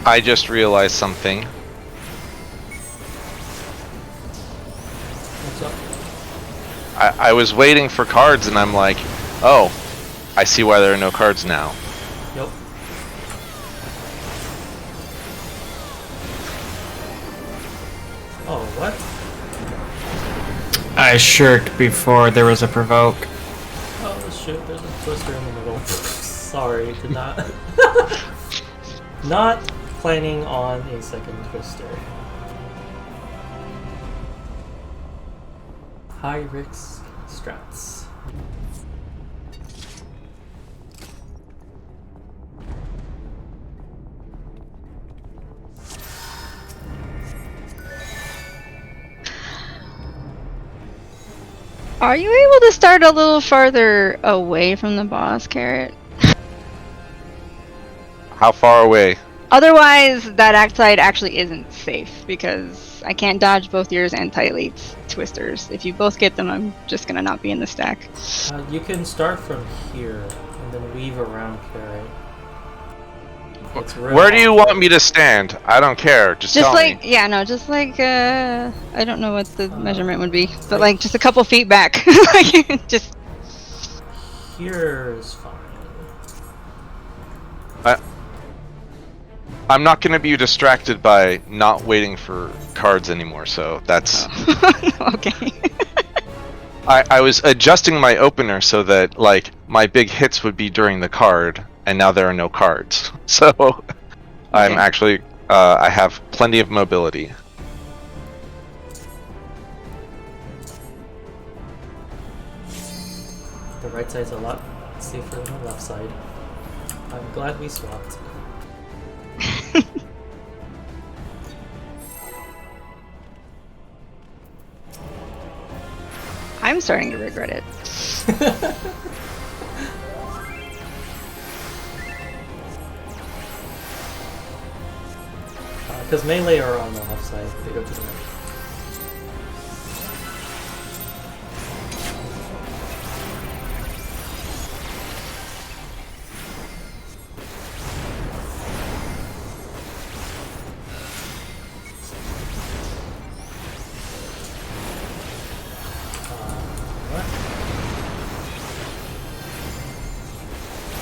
I just realized something. What's up? I was waiting for cards and I'm like, oh, I see why there are no cards now. Yep. Oh, what? I shirked before there was a provoke. Oh shoot, there's a twister in the middle. Sorry, did not. Not planning on a second twister. High risk strats. Are you able to start a little farther away from the boss, Carrot? How far away? Otherwise, that side actually isn't safe because I can't dodge both yours and Tyleet's twisters. If you both get them, I'm just gonna not be in the stack. You can start from here and then weave around Carrot. Where do you want me to stand? I don't care. Just tell like, me. yeah, no, just like, I don't know what the measurement would be, but like just a couple feet back. Like, just. Here's fine. I'm not going to be distracted by not waiting for cards anymore, so that's... Oh. Okay. I was adjusting my opener so that, like, my big hits would be during the card, and now there are no cards. So, I'm actually, I have plenty of mobility. The right side's a lot safer than the left side. I'm glad we swapped. I'm starting to regret it. Because melee are on the left side, they go to the right.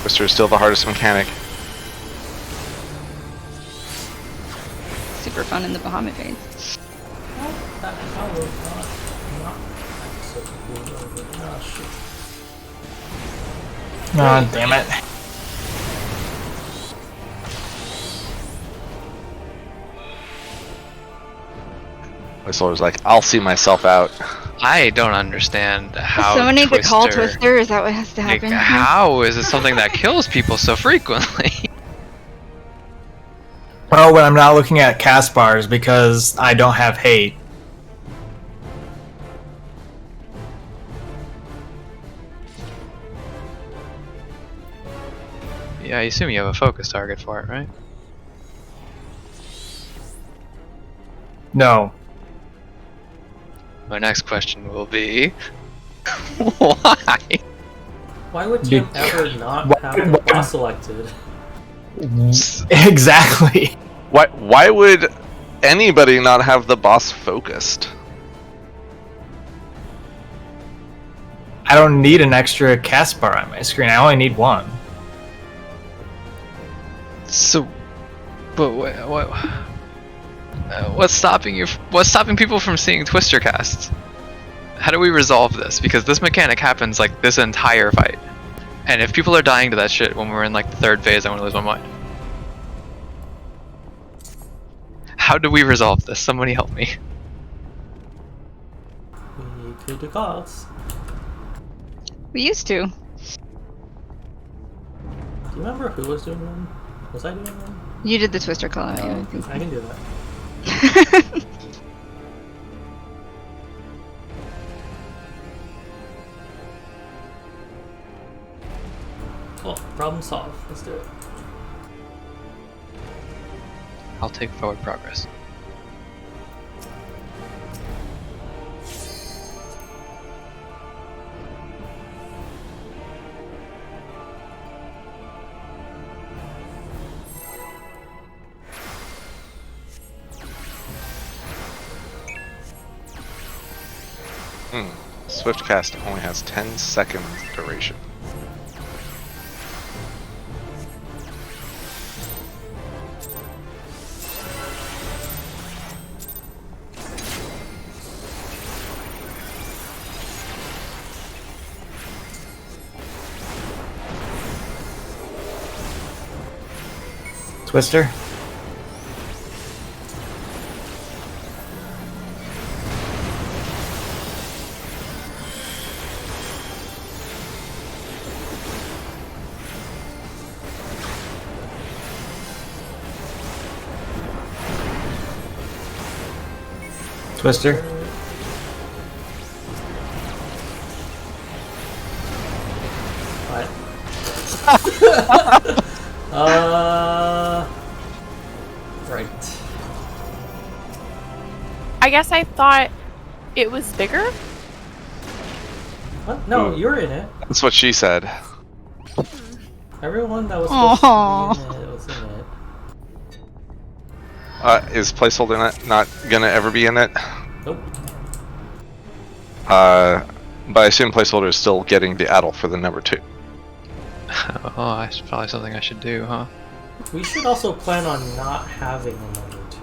Twister is still the hardest mechanic. Super fun in the Bahamut phase. How not so cool over. Oh shit. Oh, damn it. Whistler was like, I'll see myself out. I don't understand how Someone needs to call Twister... Twister, is that what has to Like, happen? how is it something that kills people so frequently? Well, when I'm not looking at cast bars because I don't have hate. Yeah, I assume you have a focus target for it, right? No. My next question will be... why? Why would Tim ever not have the boss selected? Exactly. Why would anybody not have the boss focused? I don't need an extra cast bar on my screen. I only need one. So... But what's stopping you? What's stopping people from seeing Twister casts? How do we resolve this? Because this mechanic happens like this entire fight. And if people are dying to that shit when we're in like the third phase, I'm gonna lose my mind. How do we resolve this? Somebody help me. We could do calls. We used to. Do you remember who was doing them? Was I doing them? You did the Twister call. I I think. can do that. Cool. Problem solved. Let's do it. I'll take forward progress. Swift cast only has 10 seconds duration. Twister. Twister. What? Right. I guess I thought it was bigger. What? No, Ooh. you're in it. That's what she said. Everyone that was supposed to be in it was in it. Is placeholder not gonna ever be in it? Nope. But I assume placeholder is still getting the addle for the number 2. Oh, that's probably something I should do, huh? We should also plan on not having a number 2.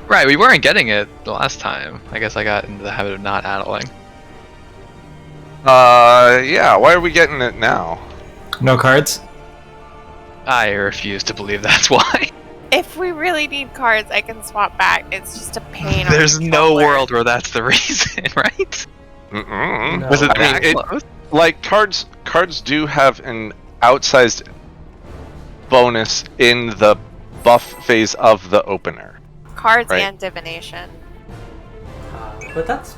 Right, we weren't getting it the last time. I guess I got into the habit of not addling. Yeah, why are we getting it now? No cards. I refuse to believe that's why. If we really need cards, I can swap back. It's just a pain. There's on the no controller. world where that's the reason, right? Mm-mm. No. Was it I mean, that it, close? like cards do have an outsized bonus in the buff phase of the opener. Cards Right. and divination. But that's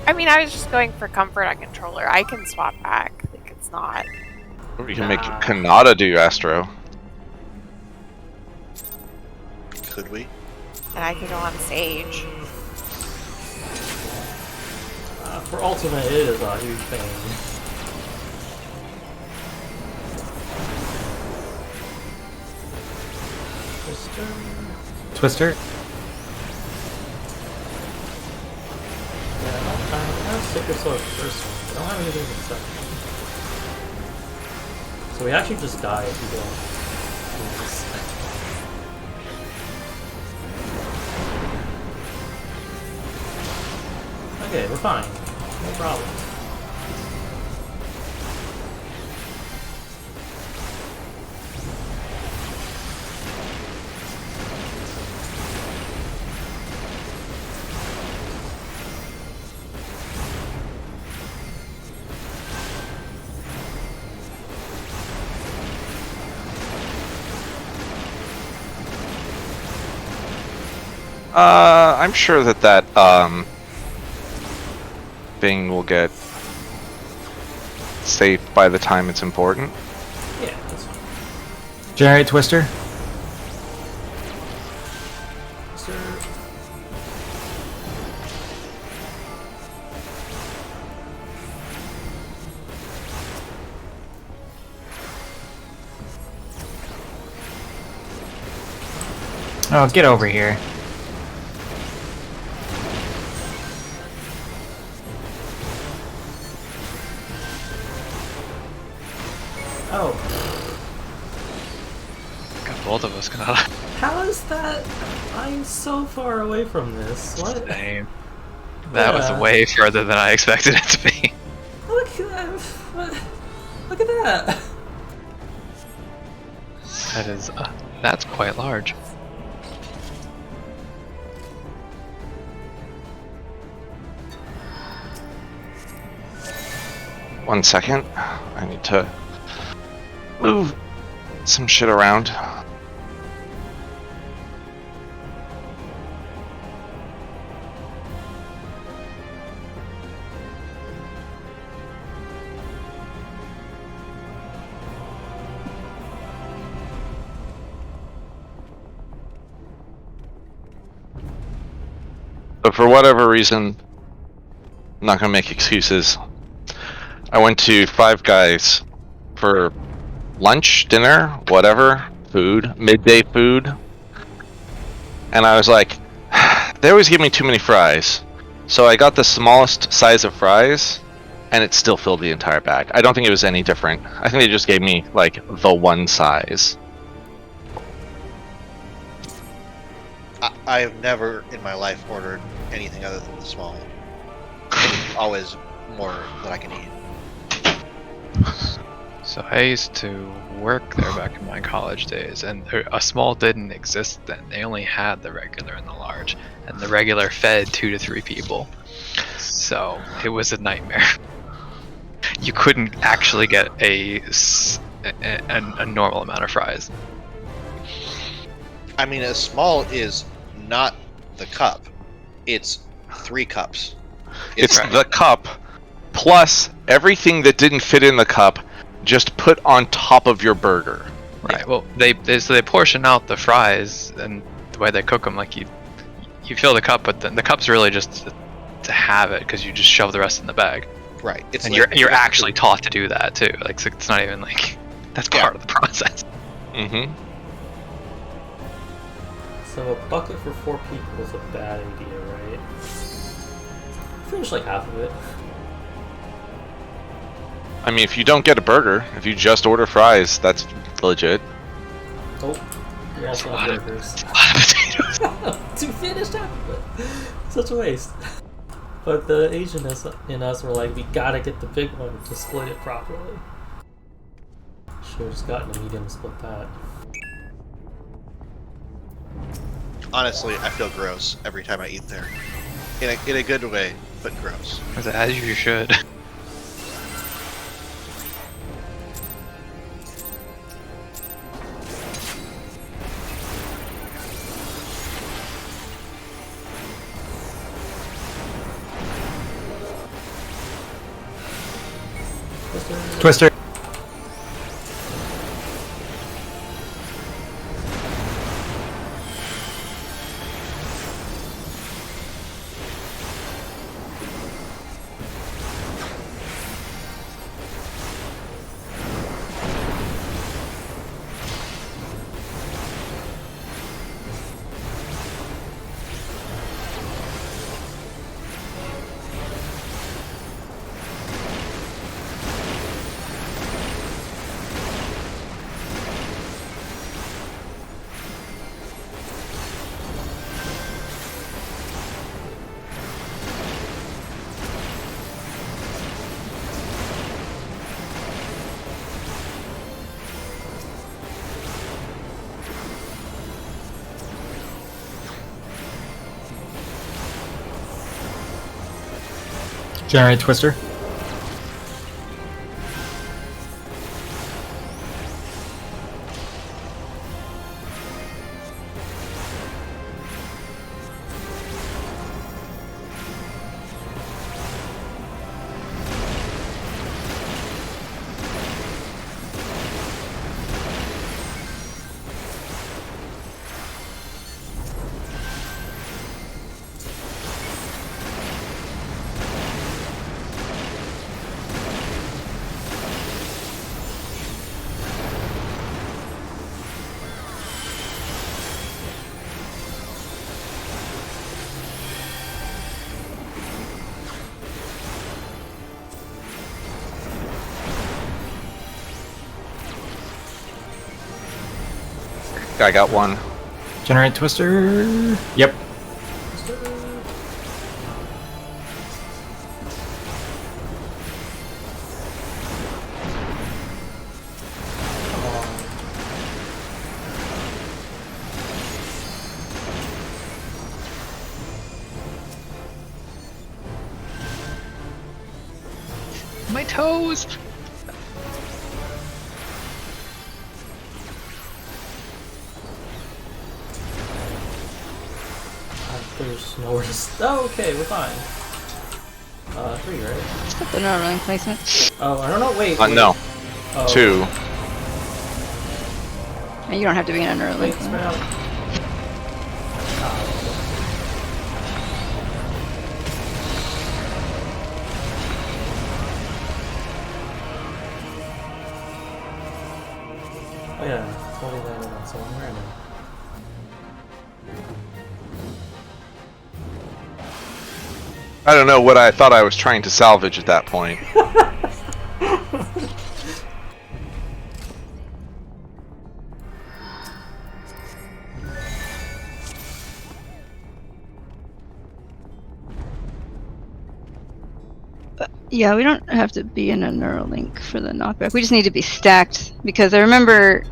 I mean, I was just going for comfort on controller. I can swap back. Like, it's not. You can make Nah. Kanata do Astro. Could we? And I could go on Sage. for Ultimate, it is a huge pain. Twister. Yeah, I have Sticker Sword first one. I don't have anything in the second one. So we actually just die if we don't do this. Okay, we're fine. No problem. I'm sure that thing will get saved by the time it's important. Yeah, that's fine. Generate Twister. Sir. Oh, get over here. Oh, Got both of us gonna how is that? I'm so far away from this. What? Same. That Yeah. was way further than I expected it to be. Look at that! What? Look at that! That is, that's quite large. One second. I need to move some shit around. But for whatever reason, I'm not gonna make excuses. I went to Five Guys for lunch, dinner, whatever, food, midday food. And I was like, they always give me too many fries. So I got the smallest size of fries, and it still filled the entire bag. I don't think it was any different. I think they just gave me like the one size. I have never in my life ordered anything other than the small one. It's always more than I can eat. So I used to work there back in my college days, and a small didn't exist then. They only had the regular and the large, and the regular fed 2 to 3 people. So it was a nightmare. You couldn't actually get a normal amount of fries. I mean, a small is not the cup. It's 3 cups. It's Right. the cup plus everything that didn't fit in the cup, just put on top of your burger. Right. Well, they portion out the fries, and the way they cook them, like you fill the cup, but the cup's really just to have it because you just shove the rest in the bag. Right. It's And like, you're actually taught to do that too. Like so it's not even like that's Yeah. part of the process. Mm-hmm. So a bucket for 4 people is a bad idea, right? Finish like half of it. I mean, if you don't get a burger, if you just order fries, that's legit. Oh, you also a have lot of- burgers. A lot of potatoes. To finish half of it. Such a waste. But the Asian in us were like, we gotta get the big one to split it properly. Should've just gotten a medium to split that. honestly, I feel gross every time I eat there. In a good way, but gross. As you should. Twister. Generate Twister. I got one. Generate Twister. Yep. My toes! There's nowhere to. Oh, okay, we're fine. 3, right? Except the no rolling placement. Oh, I don't know. Wait. No, Oh. 2. And you don't have to be in an early. Wait, spread out. Oh yeah, totally landed on someone random. I don't know what I thought I was trying to salvage at that point. Yeah, we don't have to be in a Neuralink for the knockback. We just need to be stacked, because I remember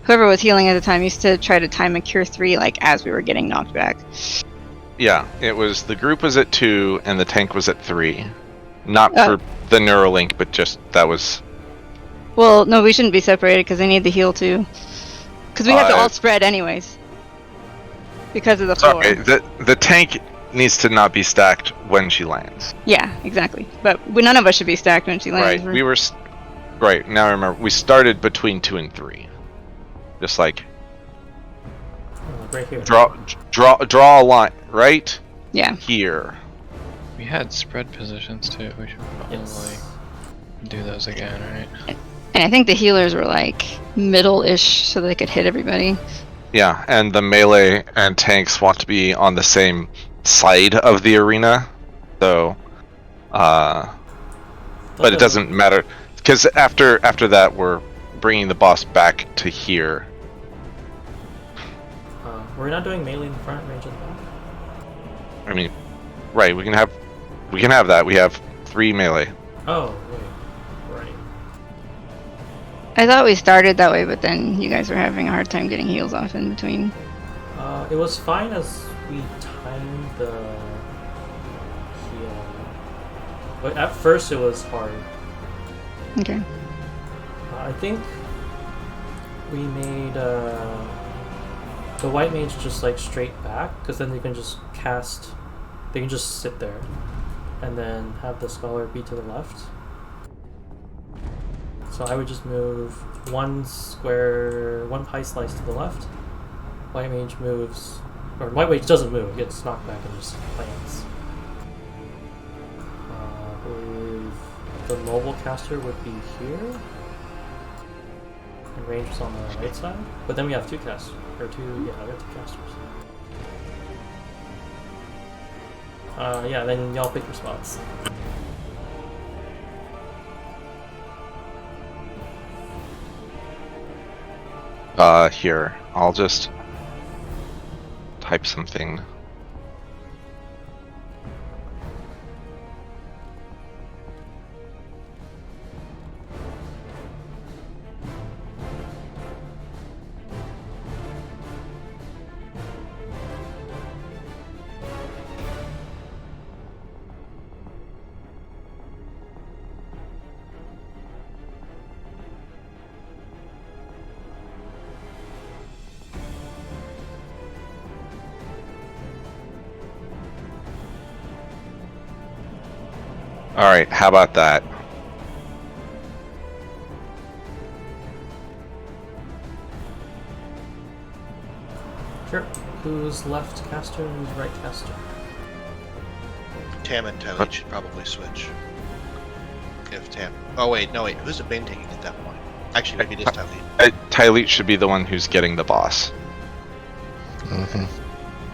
whoever was healing at the time used to try to time a cure 3 like as we were getting knocked back. Yeah, it was the group was at 2 and the tank was at 3. Not for the Neuralink, but just that was. Well, no, we shouldn't be separated because they need the heal too. Because we have to all spread anyways. Because of the floor. Sorry, the tank needs to not be stacked when she lands. Yeah, exactly. But none of us should be stacked when she lands. Right, we were. Right, now I remember. We started between 2 and 3. Just like. Right here. Draw a line, right? Yeah. Here. We had spread positions too. We should probably do those again, right? And I think the healers were like middle-ish so they could hit everybody. Yeah, and the melee and tanks want to be on the same side of the arena, so but it doesn't matter because after that we're bringing the boss back to here. We're not doing melee in the front, range in the back. I mean, right? We can have that. We have 3 melee. Oh wait, right. I thought we started that way, but then you guys were having a hard time getting heals off in between. It was fine as we timed the heal. But at first it was hard. Okay. I think we made the white mage just like straight back, because then they can just cast. They can just sit there, and then have the scholar be to the left. So I would just move one pie slice to the left. White mage moves, or white mage doesn't move, gets knocked back and just lands. I believe the mobile caster would be here, and range is on the right side. But then we have 2 casters, or 2, yeah, we have 2 casters. Yeah, then y'all pick your spots. Here, I'll just type something. Alright, how about that? Sure. Who's left caster and who's right caster? Tam and Tylee should probably switch. If Tam. Oh wait, no wait. Who's the bane taking at that point? Actually, maybe it is Tylee. Tylee should be the one who's getting the boss. Mm-hmm.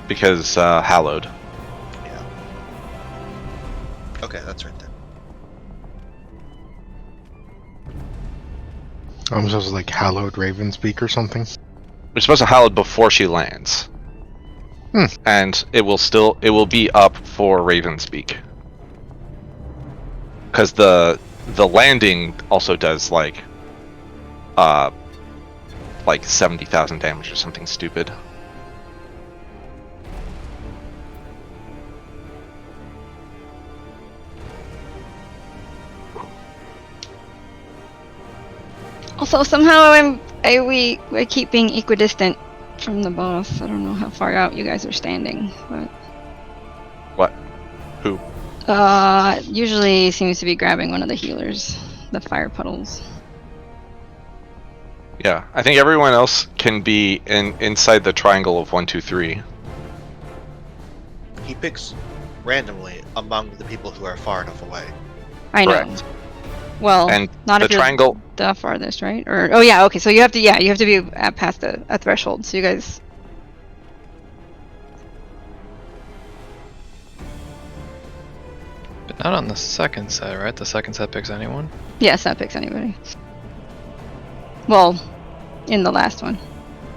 Because Hallowed. Yeah. Okay, that's right then. I'm supposed to like Hallowed Ravenspeak or something. We're supposed to Hallowed before she lands. And it will be up for Ravenspeak. Because the landing also does like 70,000 damage or something stupid. Also, somehow we keep being equidistant from the boss. I don't know how far out you guys are standing, but What? Who? usually seems to be grabbing one of the healers, the fire puddles. Yeah, I think everyone else can be inside the triangle of 1, 2, 3. He picks randomly among the people who are far enough away. I know. Correct. Well, And not the if you're triangle. the farthest, right? Or oh yeah, okay. So you have to be at past a threshold. So you guys. Not on the second set, right? The second set picks anyone. Yes, that picks anybody. Well, in the last one.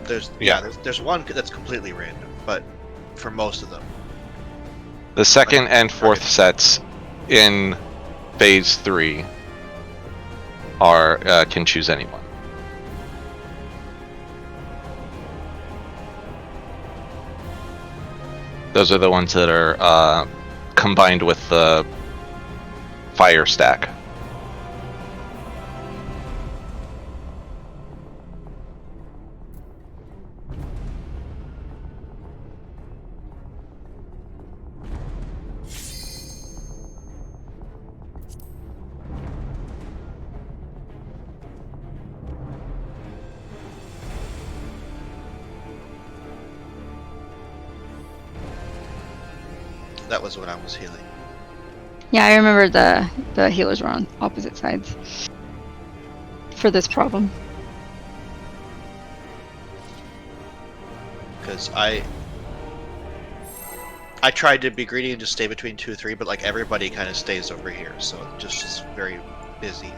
There's one that's completely random, but for most of them. The second and fourth sets in phase 3 are can choose anyone. Those are the ones that are combined with the fire stack. That was when I was healing. Yeah, I remember the healers were on opposite sides for this problem. Because I tried to be greedy and just stay between 2 3, but like everybody kind of stays over here, so it just is very busy.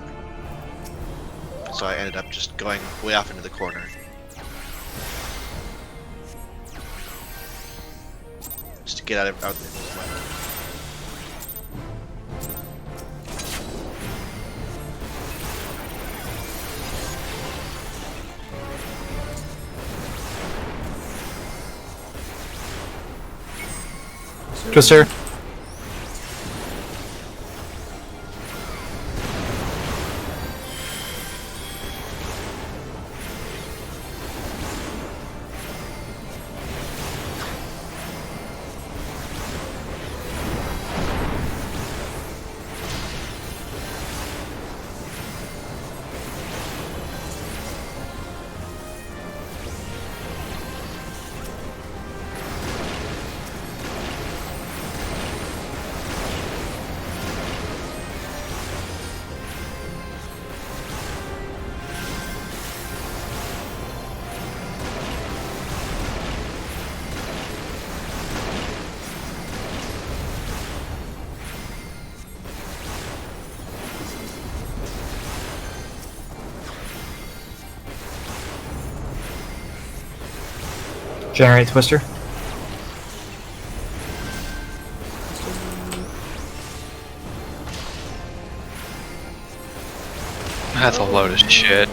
So I ended up just going way off into the corner. Just to get out there. Twister. Generate Twister. That's a load of shit.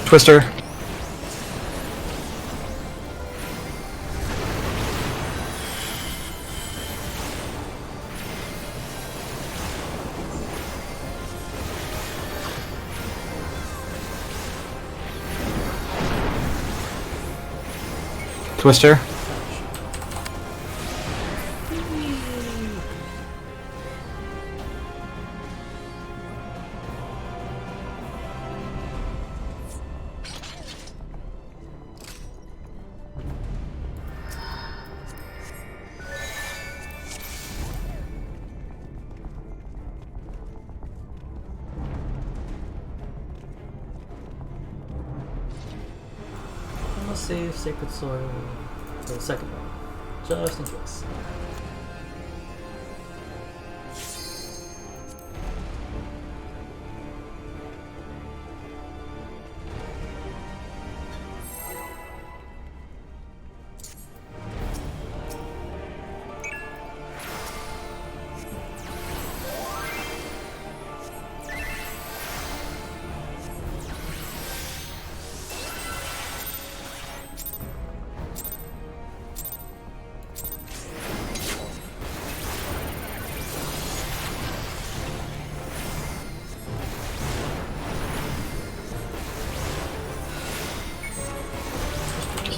Twister. Twister. I'm gonna save Sacred Soil for the second one, just in case.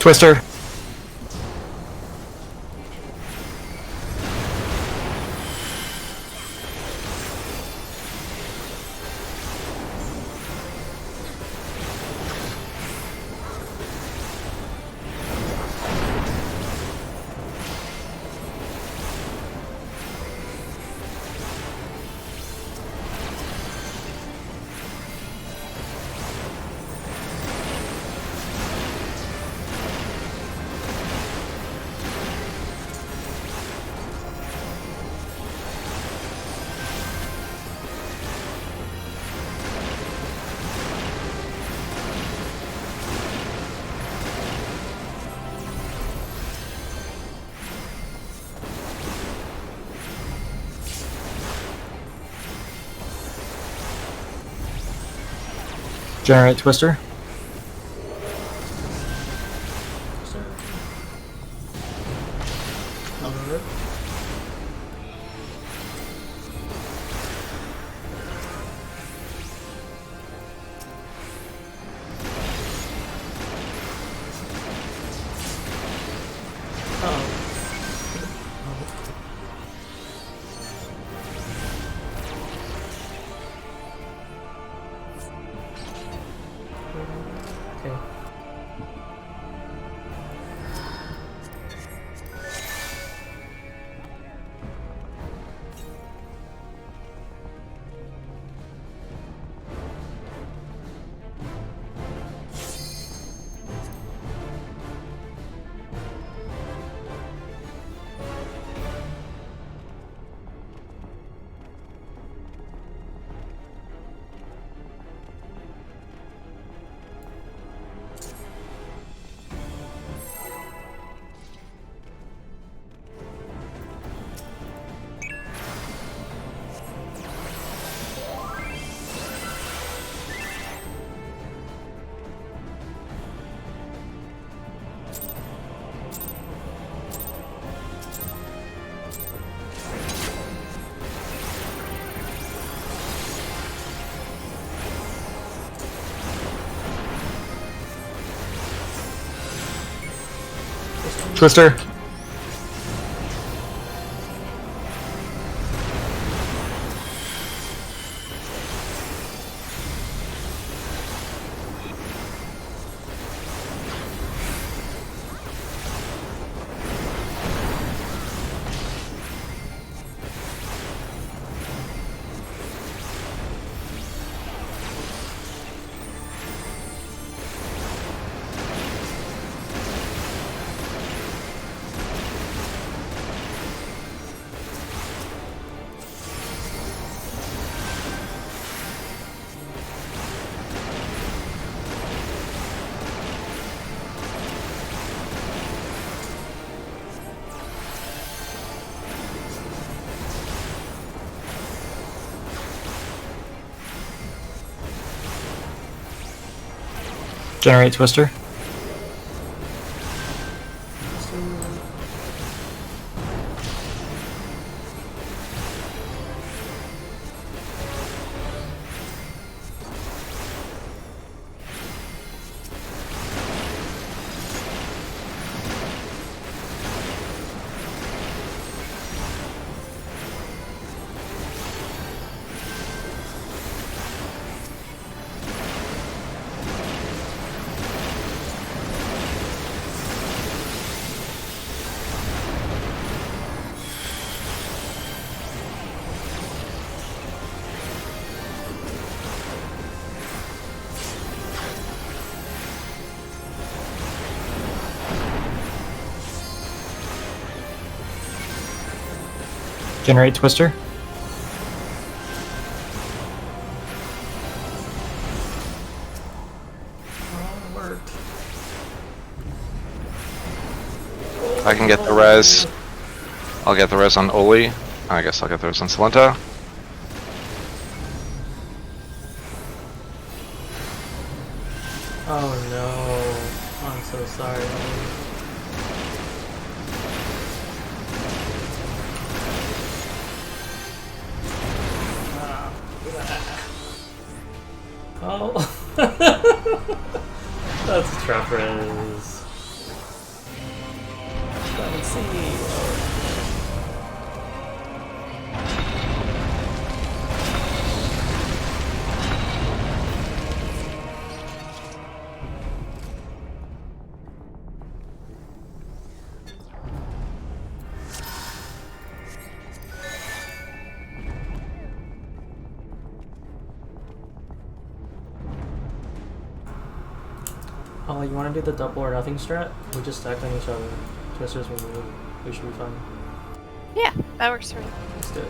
Twister. Generate Twister. Alert. Okay. Twister. Generate Twister. Generate Twister. Oh, it worked. I can get the res. I'll get the res on Oli. I guess I'll get the res on Salenta. Oh no. I'm so sorry. Oh. That's Trevors. Come and see. Oh, you want to do the double or nothing strat? We just stack on each other. Twisters we move. We should be fine. Yeah, that works for me. Let's do it.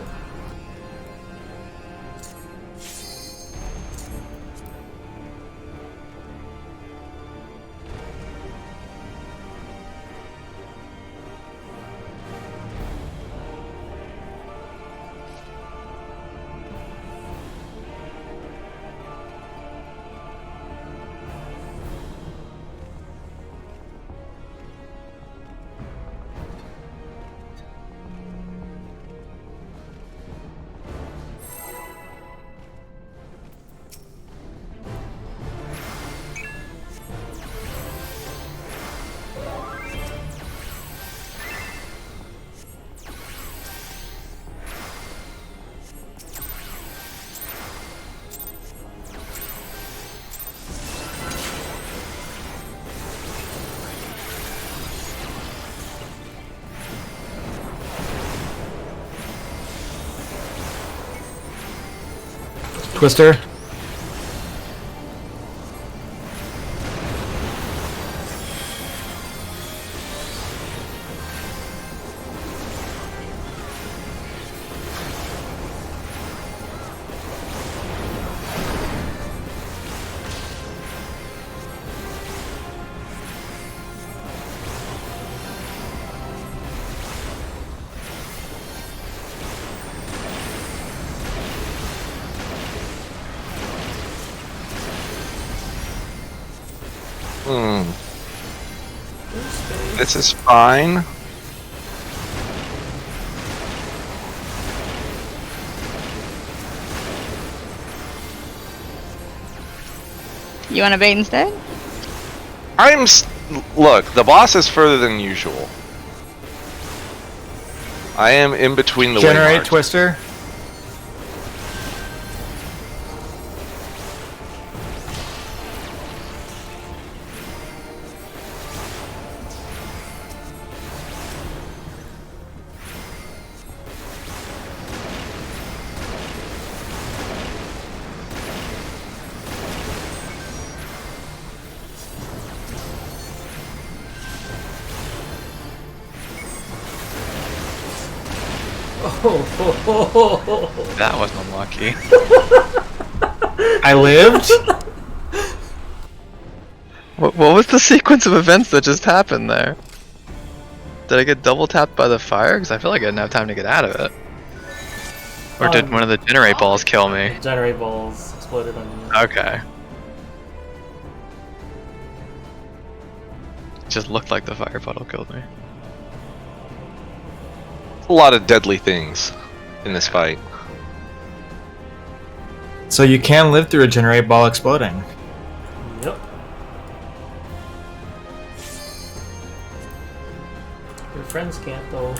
Twister. This is fine. You want to bait instead? Look, the boss is further than usual. I am in between the Generate waymarks. Twister. That was unlucky. I lived. What was the sequence of events that just happened there? Did I get double tapped by the fire? Because I feel like I didn't have time to get out of it. Or did one of the generate balls kill me? Generate balls exploded on you. Okay. Just looked like the fire puddle killed me. A lot of deadly things in this fight. So you can live through a generate ball exploding. Yep. Your friends can't though.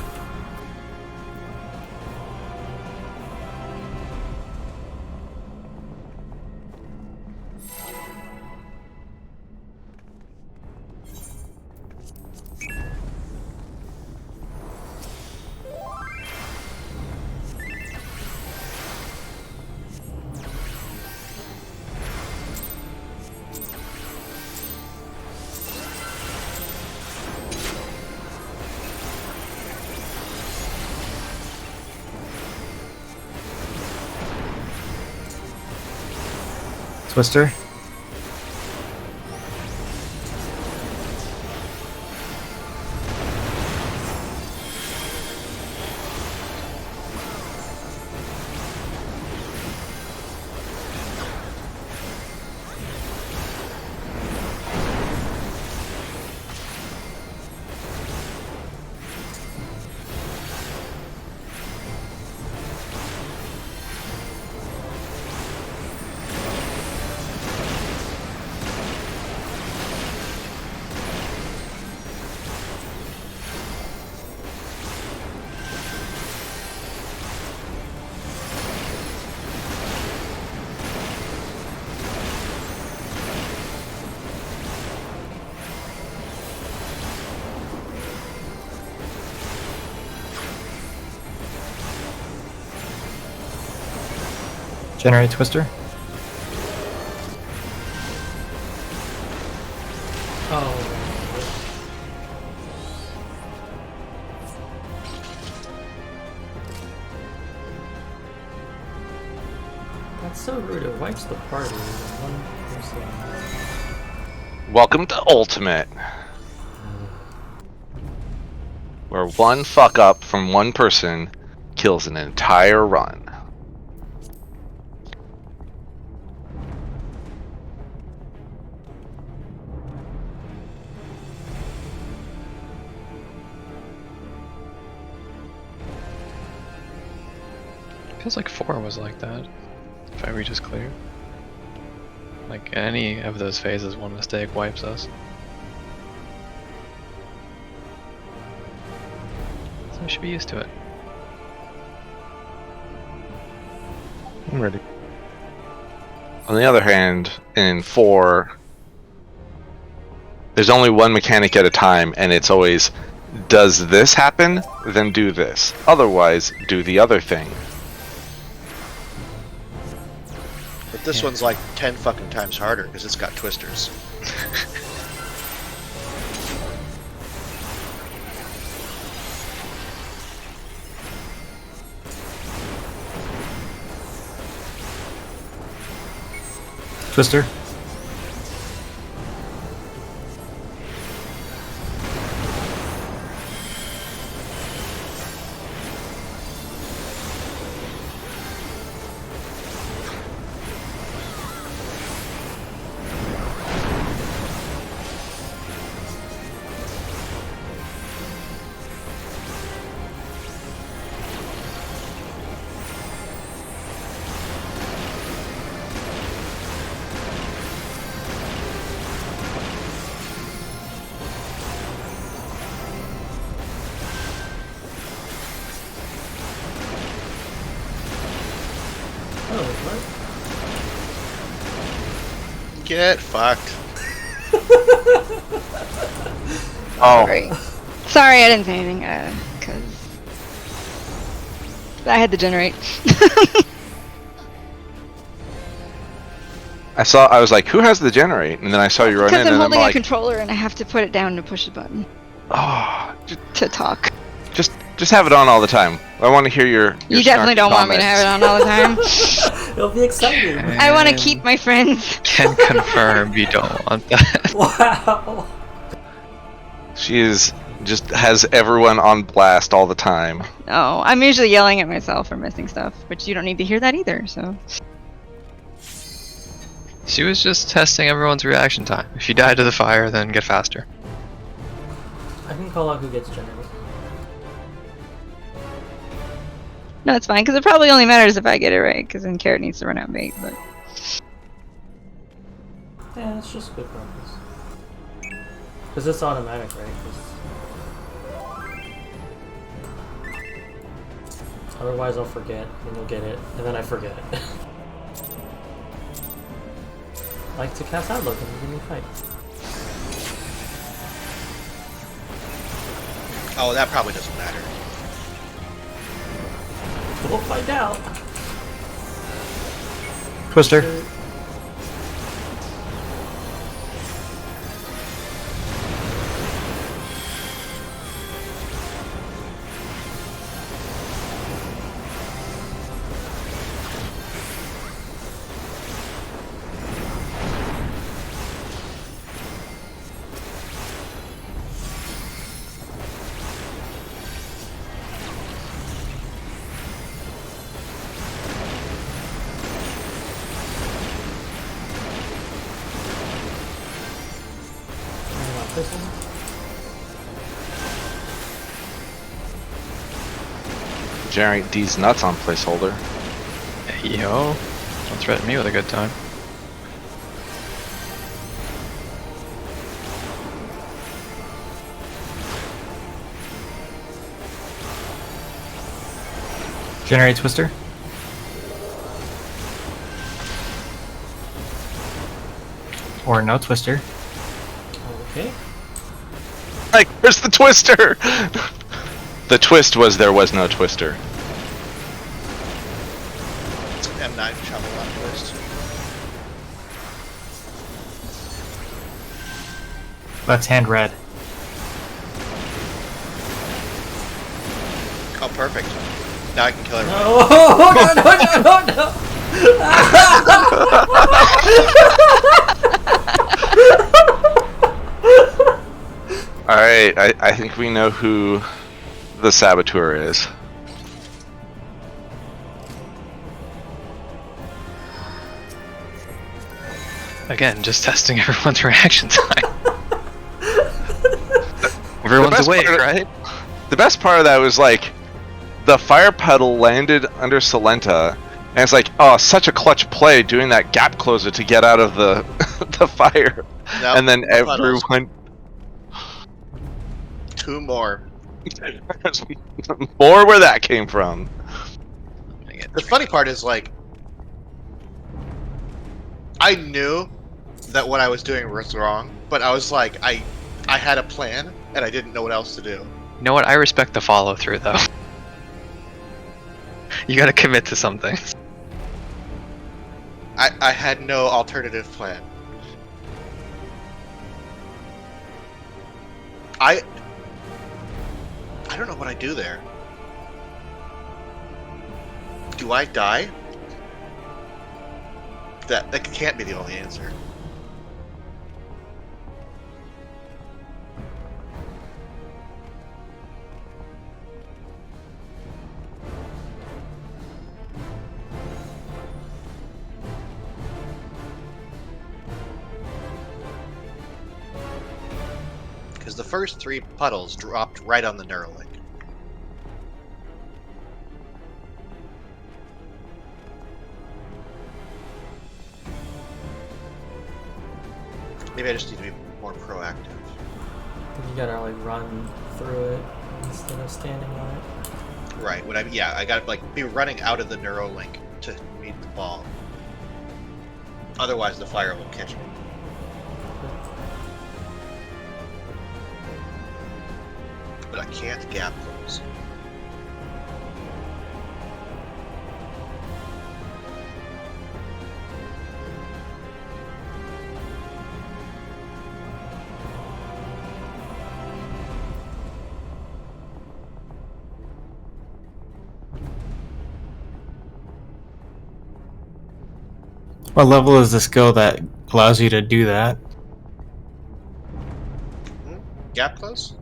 Twister. Generate Twister. Oh. That's so rude. It wipes the party with one person. Welcome to Ultimate, where one fuck up from one person kills an entire run. Feels like 4 was like that. If I just clear. Like any of those phases, one mistake wipes us. So we should be used to it. I'm ready. On the other hand, in 4, there's only one mechanic at a time, and it's always, does this happen? Then do this. Otherwise, do the other thing. But this one's like 10 fucking times harder because it's got twisters. Twister. Oh, what? Get fucked. Oh, Sorry. Sorry, I didn't say anything, because I had to generate. I was like, who has the generate? And then I saw you run in, Because I'm and I'm holding a like, controller and I have to put it down to push a button oh, to talk. just have it on all the time. I want to hear your You definitely snarky don't want me to have it comments. on all the time. It'll be exciting. I want to keep my friends. Can confirm you don't want that. Wow. She just has everyone on blast all the time. No, I'm usually yelling at myself for missing stuff, but you don't need to hear that either, so. She was just testing everyone's reaction time. If you die to the fire, then get faster. I can call out who gets generated. No, it's fine, because it probably only matters if I get it right, because then Carrot needs to run out bait, but. Yeah, it's just good practice. Because it's automatic, right? 'Cause otherwise I'll forget, and you'll get it, and then I forget it. I like to cast Outlook and give me a fight. Oh, that probably doesn't matter. We'll find out. Twister. This one? Generate these nuts on placeholder. Hey, yo, don't threaten me with a good time. Generate Twister. Or no Twister. Okay. Like, where's the twister? The twist was there was no twister. And M9 travel left twist. Left hand red. Oh, perfect. Now I can kill everybody. No! Alright, I think we know who the saboteur is. Again, just testing everyone's reaction time. Everyone's awake, right? The best part of that was like the fire pedal landed under Salenta, and it's like, oh, such a clutch play doing that gap closer to get out of the the fire, Nope, and then no puddles. everyone. 2 more. More where that came from. The funny part is, like, I knew that what I was doing was wrong, but I was like, I had a plan, and I didn't know what else to do. You know what? I respect the follow through though. You gotta commit to something. I had no alternative plan. I don't know what I do there. Do I die? That can't be the only answer. Because the first 3 puddles dropped right on the Neuralink. Maybe I just need to be more proactive. I think you gotta like run through it instead of standing on it. Right. I gotta like be running out of the Neuralink to meet the ball. Otherwise, the fire will catch me. But I can't gap close. What level is the skill that allows you to do that? Gap close?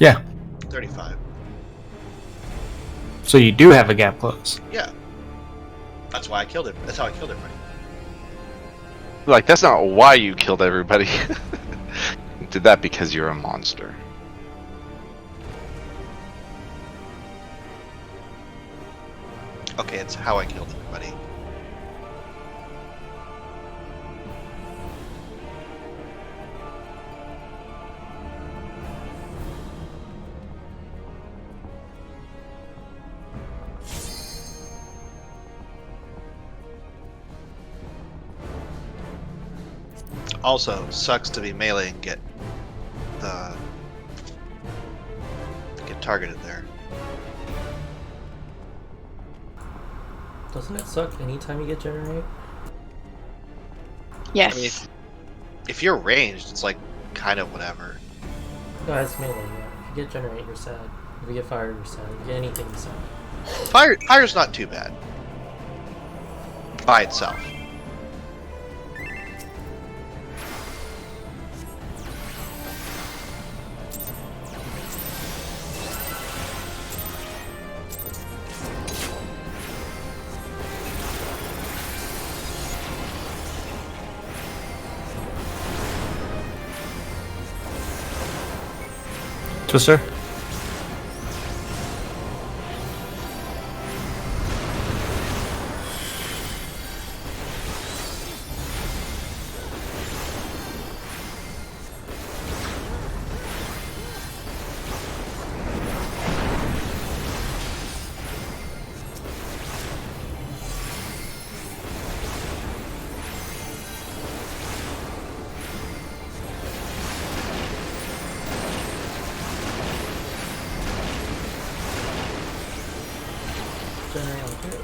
Yeah. 35. So you do have a gap close. Yeah. That's why I killed it. That's how I killed everybody. Like, that's not why you killed everybody. You did that because you're a monster. Okay, it's how I killed everybody. Also, sucks to be melee and get targeted there. Doesn't it suck anytime you get generate? Yes. I mean, if you're ranged, it's like kind of whatever. No, it's melee. Yeah. If you get generate, you're sad. If you get fired, you're sad. If you get anything, you're sad. Fire's not too bad by itself. Twister? Generate on crit.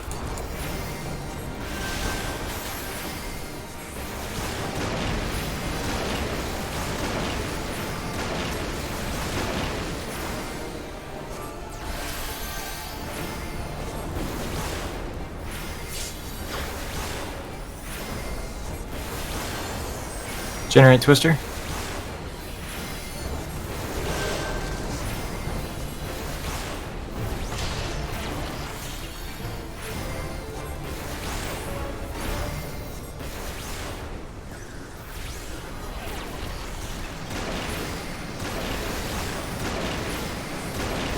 Generate Twister.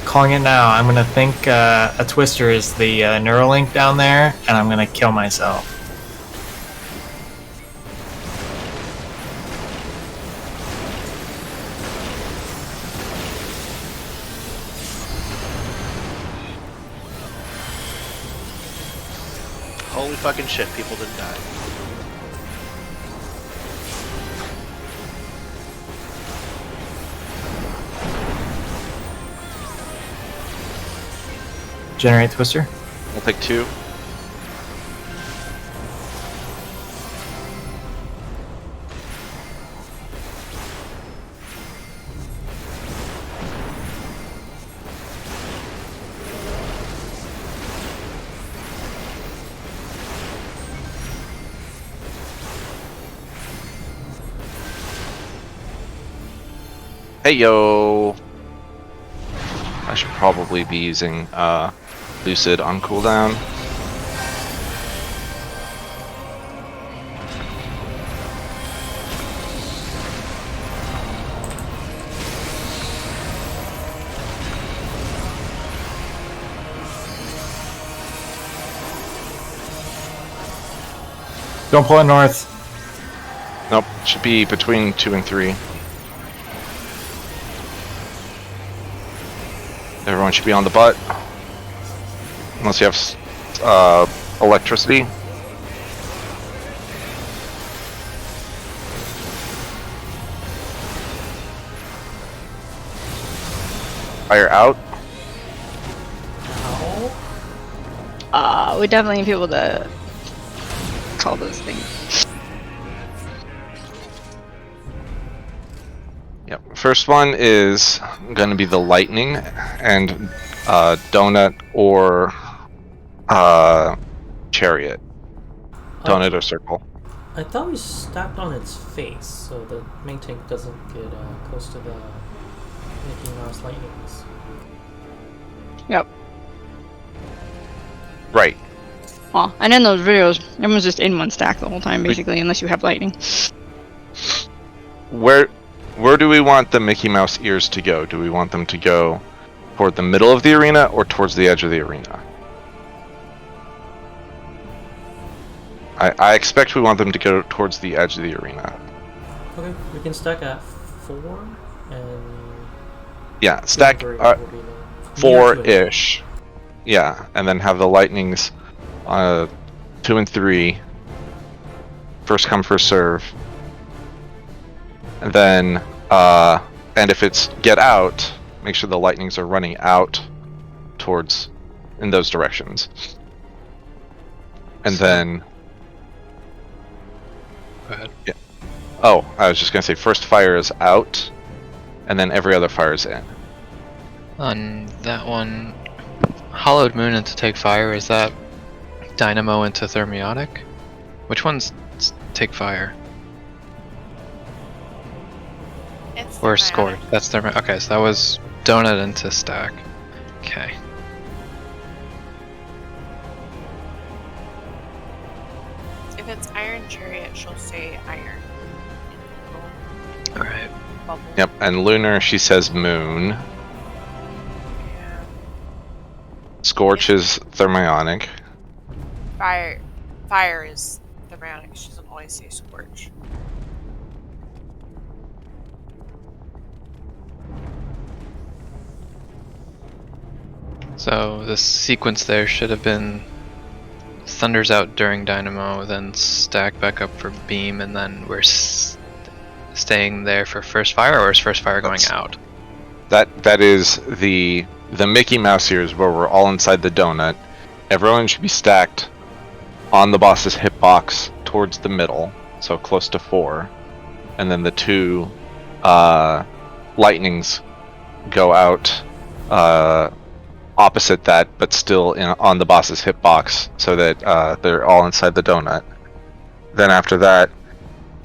Calling it now. I'm gonna think a Twister is the Neuralink down there, and I'm gonna kill myself. Holy fucking shit, people didn't die. Generate Twister. I'll take 2. Hey yo! I should probably be using Lucid on cooldown. Don't pull it north. Nope, should be between 2 and 3. Everyone should be on the butt. Unless you have electricity. Fire out. We definitely need people to call those things. Yep. First one is going to be the lightning and donut or chariot. Donut or circle. I thought we stacked on its face so the main tank doesn't get close to the Mickey Mouse lightnings. Yep. Right. Well, and in those videos, everyone's just in one stack the whole time, basically, unless you have lightning. Where do we want the Mickey Mouse ears to go? Do we want them to go toward the middle of the arena or towards the edge of the arena? I expect we want them to go towards the edge of the arena. Okay, we can stack at 4 and... Yeah, stack will be the- 4-ish. Yeah, and then have the lightnings 2 and 3. First come, first serve. And then, and if it's get out, make sure the lightnings are running out towards, in those directions. And then... Go ahead. Yeah. Oh, I was just gonna say first fire is out, and then every other fire is in. On that one, Hollowed Moon into Take Fire, is that Dynamo into Thermiotic? Which one's Take Fire? It's Or thermiotic. Scored? That's Thermiotic. Okay, so that was Donut into Stack. Okay. If it's Iron Chariot, she'll say Iron. Alright. Bubble. Yep, and Lunar, she says moon. Yeah. Scorch is thermionic. Fire is thermiotic. She doesn't always say Scorch. So the sequence there should have been Thunder's out during Dynamo, then Stack back up for Beam, and then we're staying there for First Fire, or is First Fire going out? That is the Mickey Mouse ears where we're all inside the donut. Everyone should be stacked on the boss's hitbox towards the middle, so close to 4. And then the 2 lightnings go out opposite that, but still on the boss's hitbox, so that they're all inside the donut. Then after that,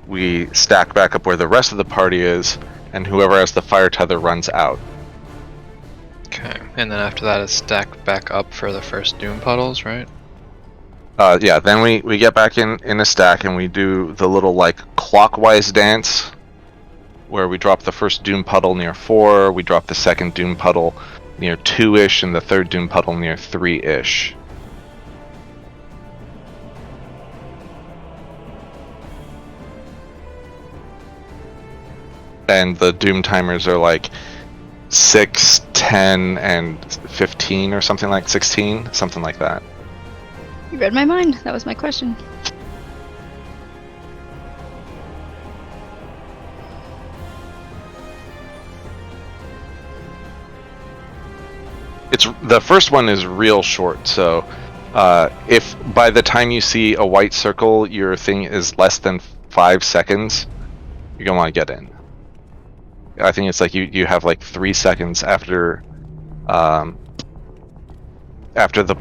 we stack back up where the rest of the party is, and whoever has the fire tether runs out. Okay, and then after that it's stacked back up for the first doom puddles, right? Yeah, then we get back in a stack and we do the little like clockwise dance where we drop the first doom puddle near 4, we drop the second doom puddle near 2-ish, and the third doom puddle near 3-ish. And the doom timers are like 6, 10, and 15 or something like 16, something like that. You read my mind. That was my question. It's the first one is real short, so if by the time you see a white circle your thing is less than 5 seconds, you're gonna want to get in. I think it's like you have like 3 seconds after the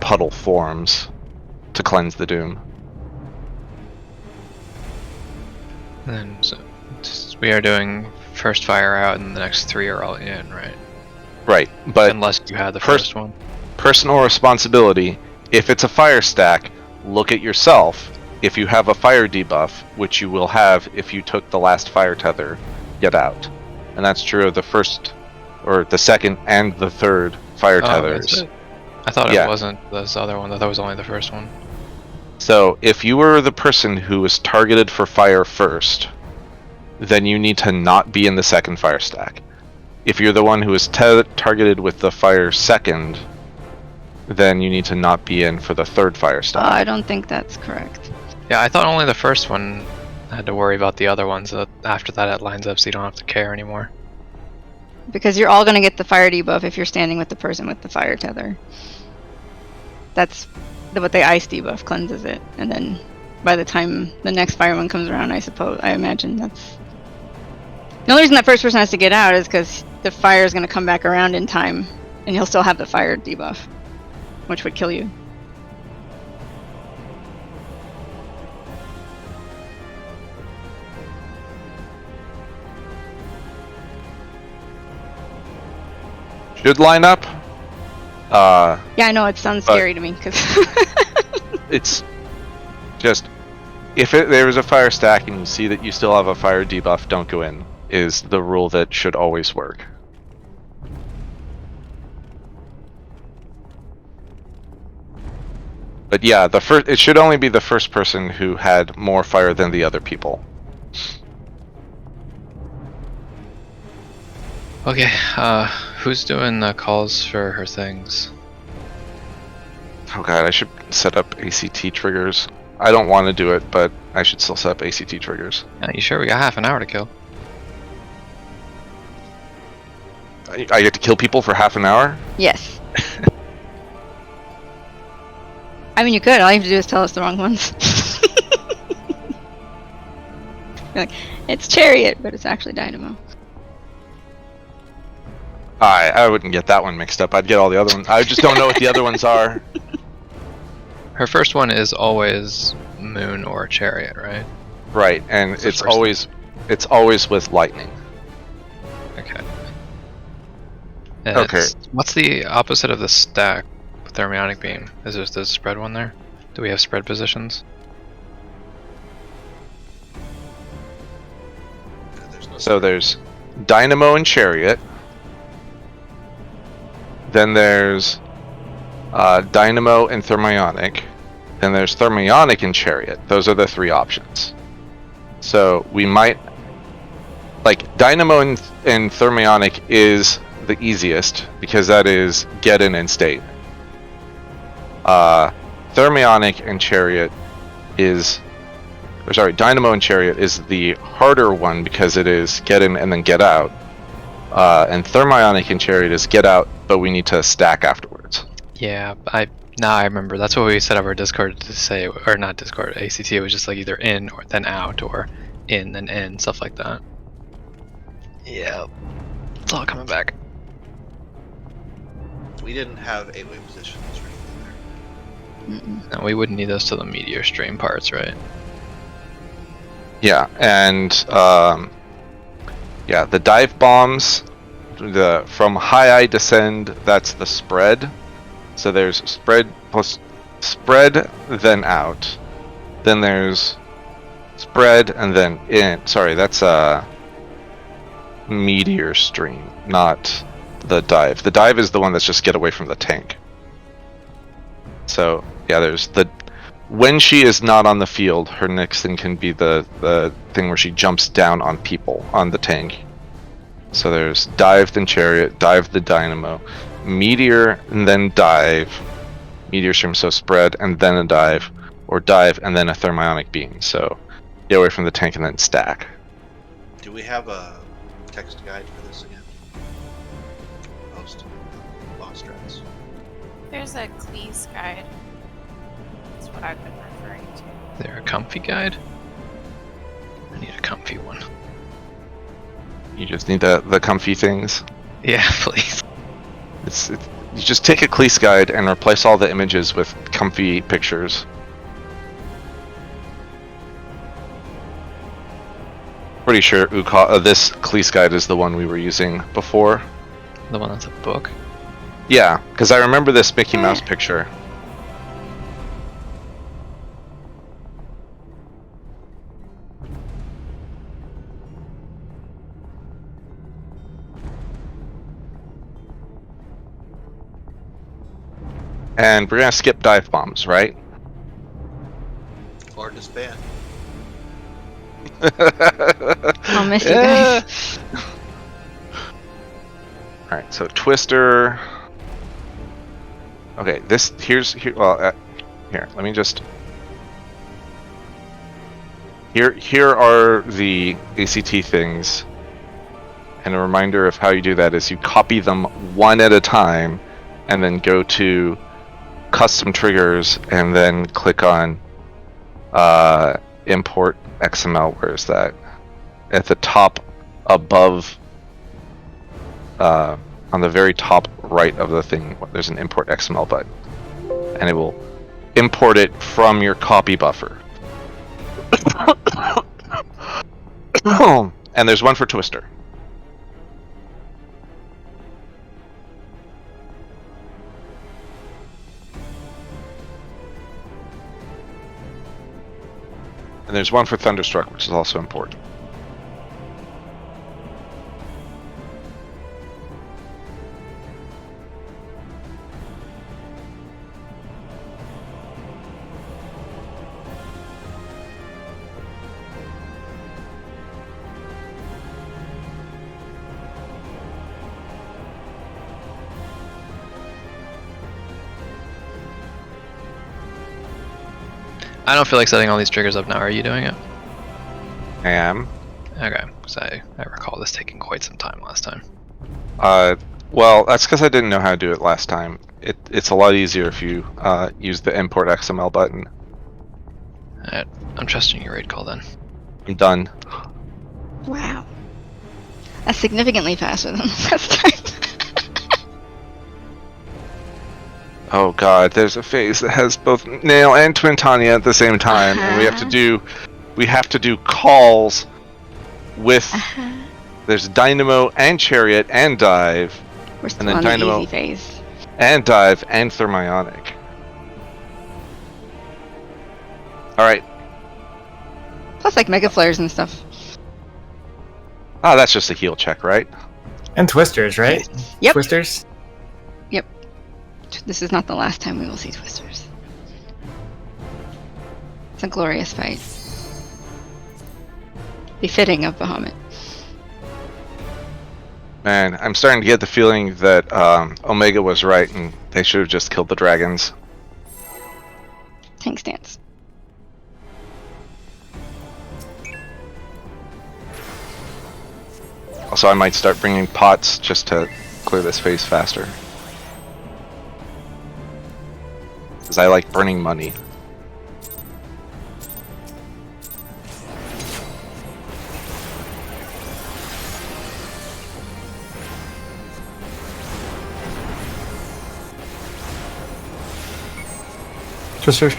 puddle forms to cleanse the doom. And then so we are doing first fire out, and the next 3 are all in, right? Right, but Unless you had the first one. personal responsibility. If it's a fire stack, look at yourself. If you have a fire debuff, which you will have if you took the last fire tether, get out. And that's true of the first, or the second, and the third fire tethers. That's it? I thought Yeah. it wasn't this other one. I thought it was only the first one. So if you were the person who was targeted for fire first, then you need to not be in the second fire stack. If you're the one who was targeted with the fire second, then you need to not be in for the third fire stack. I don't think that's correct. Yeah, I thought only the first one had to worry about the other ones. After that, it lines up, so you don't have to care anymore. Because you're all going to get the fire debuff if you're standing with the person with the fire tether. That's what the ice debuff cleanses it. And then by the time the next fire one comes around, I imagine that's... The only reason that first person has to get out is because the fire is going to come back around in time, and he'll still have the fire debuff, which would kill you. Should line up. Yeah, I know, it sounds But- scary to me, because... It's just if there is a fire stack and you see that you still have a fire debuff, don't go in, is the rule that should always work. But yeah, it should only be the first person who had more fire than the other people. Okay, who's doing the calls for her things? Oh god, I should set up ACT triggers. I don't want to do it, but I should still set up ACT triggers. Yeah, you sure? We got half an hour to kill. I get to kill people for half an hour? Yes. I mean, you could. All you have to do is tell us the wrong ones. You're like, it's Chariot, but it's actually Dynamo. I wouldn't get that one mixed up. I'd get all the other ones. I just don't know what the other ones are. Her first one is always Moon or Chariot, right? Right, and What's the it's first always with lightning. Okay. Okay. What's the opposite of the stack thermionic beam? Is there the spread one there? Do we have spread positions? So there's Dynamo and Chariot. Then there's Dynamo and Thermionic. Then there's Thermionic and Chariot. Those are the 3 options. So we might... Like, Dynamo and Thermionic is the easiest, because that is get in and state. Thermionic and Chariot is... Or sorry, Dynamo and Chariot is the harder one, because it is get in and then get out. And Thermionic and Chariot is get out, but we need to stack afterwards. Yeah, now I remember. That's what we set up our Discord to say, or not Discord, ACT. It was just like either in or then out, or in then in, stuff like that. Yeah, it's all coming back. We didn't have 8-way positions or anything there. Mm-mm. No, we wouldn't need those to the meteor stream parts, right? Yeah, and yeah, the dive bombs, from high I descend, that's the spread. So there's spread plus spread, then out. Then there's spread and then in. Sorry, that's a meteor stream, not the dive. The dive is the one that's just get away from the tank. So yeah, there's the when she is not on the field, her next thing can be the thing where she jumps down on people on the tank. So there's dive then chariot, dive the dynamo, meteor and then dive, meteor stream, so spread and then a dive, or dive and then a thermionic beam. So get away from the tank and then stack. Do we have a text guide for this again? Most boss strats. There's a Cleese guide. That's what I've been referring to. There a comfy guide? I need a comfy one. You just need the comfy things. Yeah, please. You just take a Cleese guide and replace all the images with comfy pictures. Pretty sure this Cleese guide is the one we were using before. The one that's a book? Yeah, because I remember this Mickey Mouse picture. And we're gonna skip dive bombs, right? Or disband. I'll miss you guys. Alright, so Twister. Okay, here, let me just. Here are the ACT things. And a reminder of how you do that is you copy them one at a time, and then go to custom triggers, and then click on import XML. Where is that? At the top above, on the very top right of the thing, there's an import XML button, and it will import it from your copy buffer. And there's one for Twister. And there's one for Thunderstruck, which is also important. I don't feel like setting all these triggers up now. Are you doing it? I am. Okay, because I recall this taking quite some time last time. Well, that's because I didn't know how to do it last time. It's a lot easier if you use the import XML button. Alright, I'm trusting your raid call then. I'm done. Wow. That's significantly faster than the last time. Oh god, there's a phase that has both Nail and Twin Tanya at the same time, and we have to do calls with. There's Dynamo and Chariot and Dive, We're still and then on Dynamo the easy phase. and Dive and Thermionic. All right. Plus, like Mega Flares and stuff. Ah, that's just a heal check, right? And twisters, right? Yep. Twisters? Yep. This is not the last time we will see Twisters. It's a glorious fight. Befitting of Bahamut. Man, I'm starting to get the feeling that Omega was right, and they should have just killed the dragons. Tank stance. Also, I might start bringing pots just to clear this phase faster. Because I like burning money. Twister.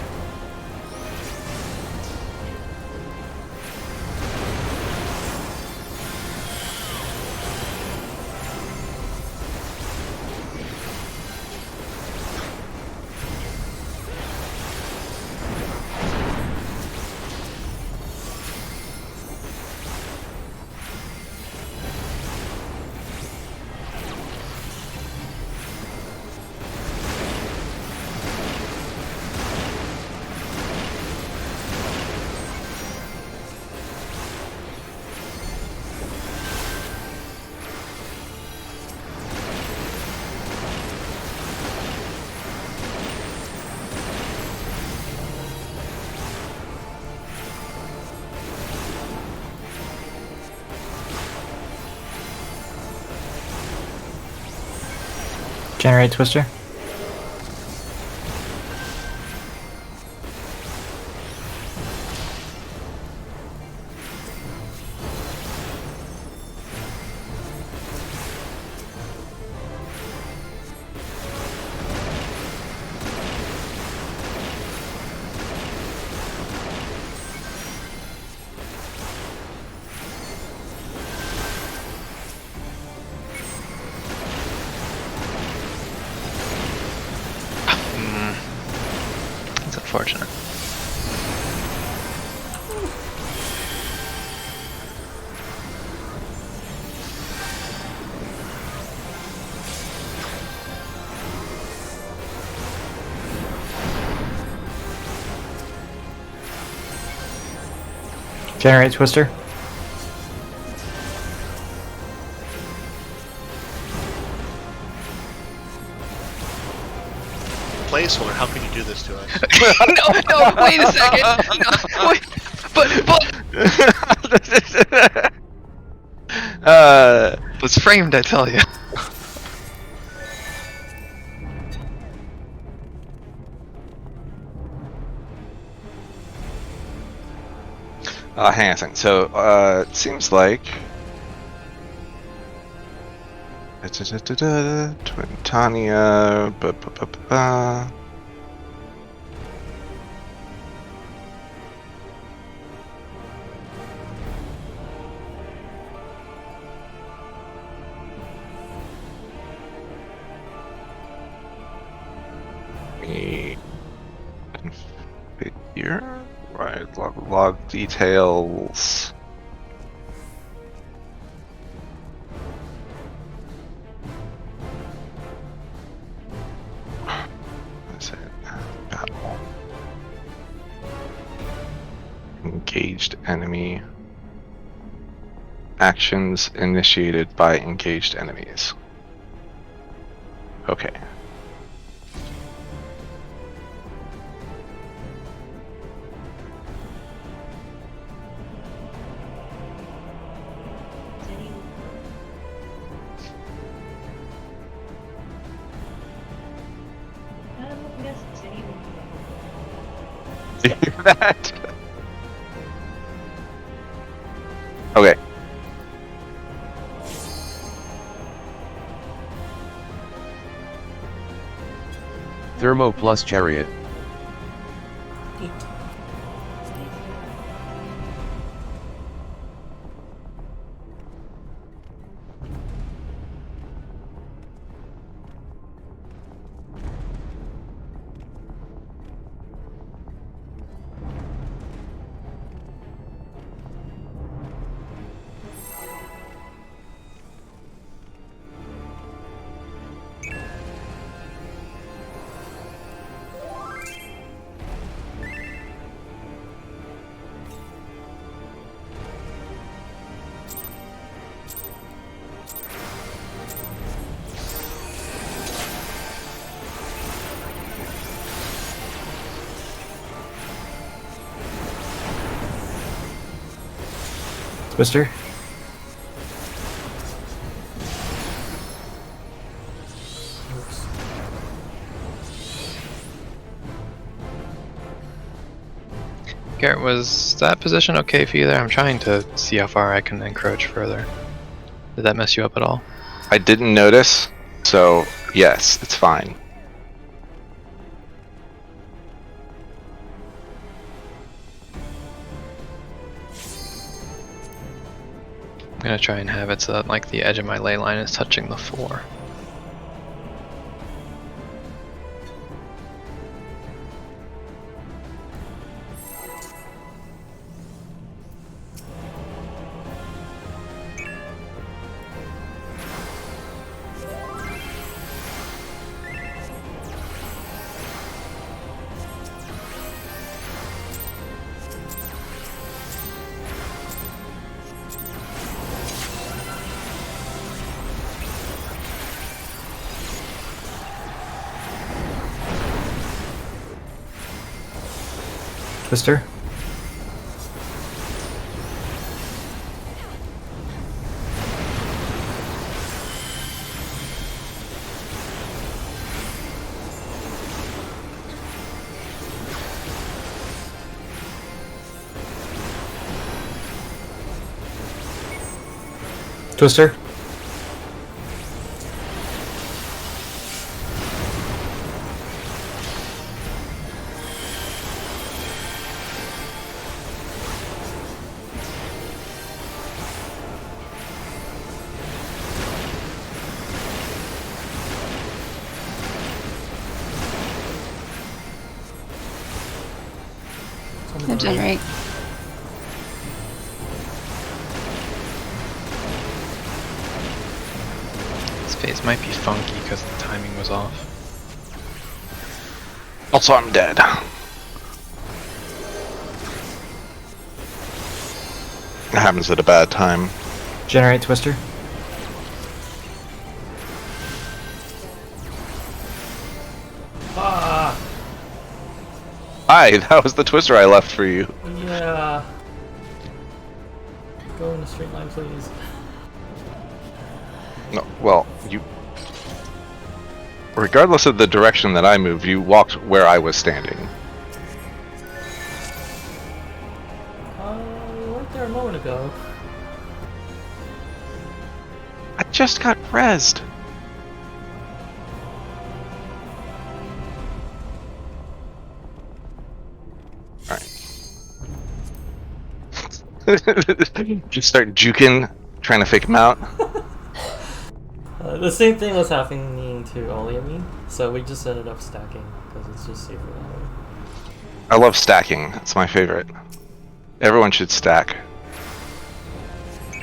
Generate Twister. That's unfortunate. Generate Twister. Placeholder, how can you do this to us? No, wait a second. No, wait, but was framed, I tell you. Hang on a second. So, it seems like Twintania. Configure. Right, log details. What's it? Battle. Engaged enemy. Actions initiated by engaged enemies. Okay. Did you hear that? Okay. Thermo plus Chariot. Twister. Garrett, was that position okay for you there? I'm trying to see how far I can encroach further. Did that mess you up at all? I didn't notice, so yes, it's fine. I'm gonna try and have it so that like the edge of my ley line is touching the floor. Twister. Twister. No generate. This phase might be funky because the timing was off. Also, I'm dead. It happens at a bad time. Generate Twister. Ah, Hi, that was the twister I left for you. yeah. Go in the straight line, please. No, well, you. Regardless of the direction that I moved, you walked where I was standing. You weren't there a moment ago. I just got rezzed. Alright. Just start juking, trying to fake him out. The same thing was happening to Ollie and me, so we just ended up stacking because it's just safer that way. I love stacking. It's my favorite. Everyone should stack. You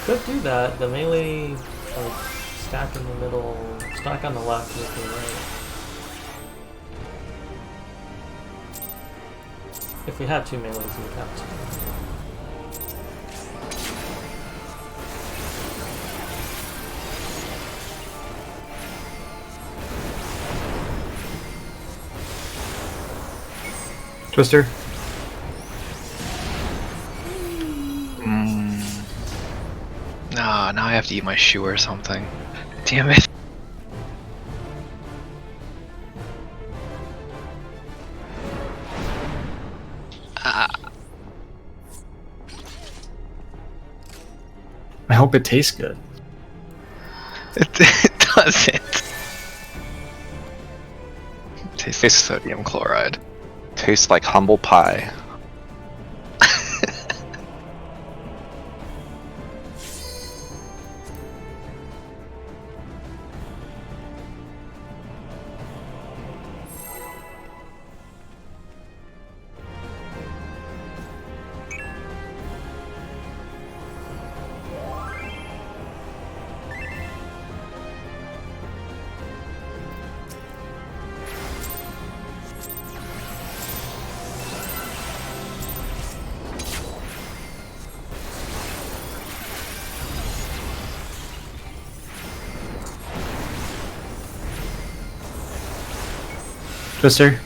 could do that. The melee, like, stack in the middle, stack on the left with the right. If we had two melees, we would have two. Twister. Nah, now I have to eat my shoe or something. Damn it. I hope it tastes good. It doesn't. It tastes like sodium chloride. Tastes like humble pie. Twister.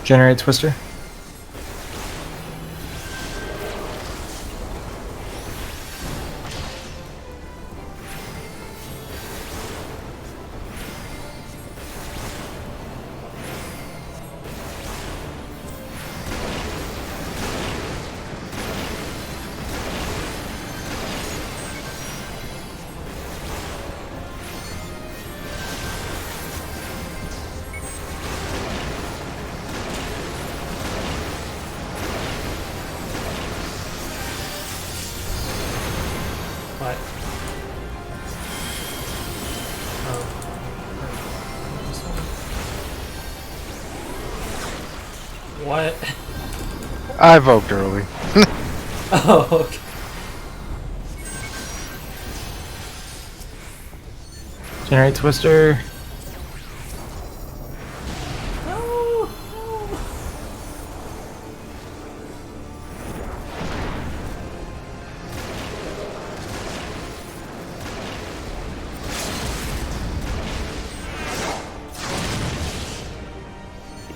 Generate Twister. What? Oh. What? I voted early. Oh, okay. Generate Twister. No, no.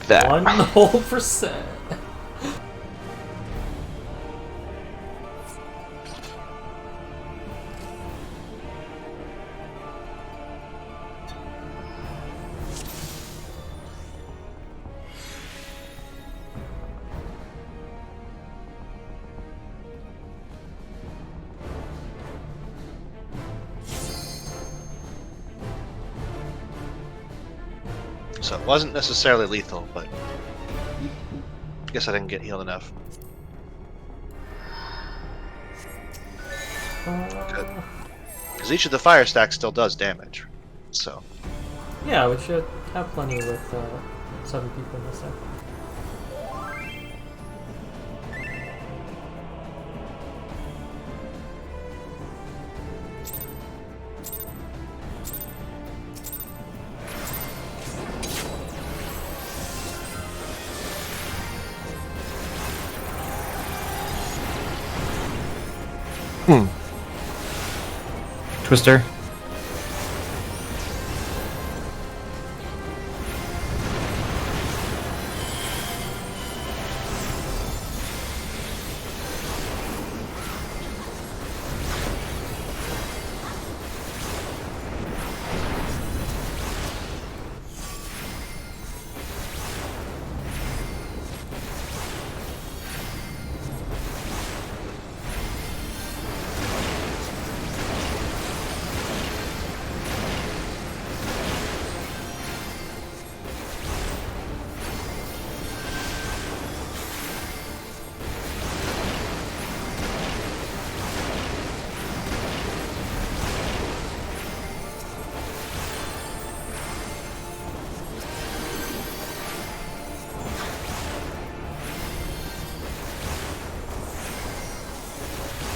That. 1%. So it wasn't necessarily lethal, but I guess I didn't get healed enough. Because each of the fire stacks still does damage. So, Yeah, we should have plenty with 7 people in this deck. Twister.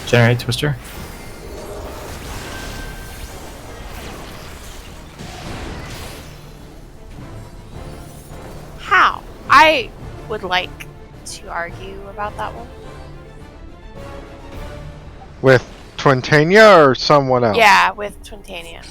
Generate Twister. How? I would like to argue about that one. With Twintania or someone else? Yeah, with Twintania.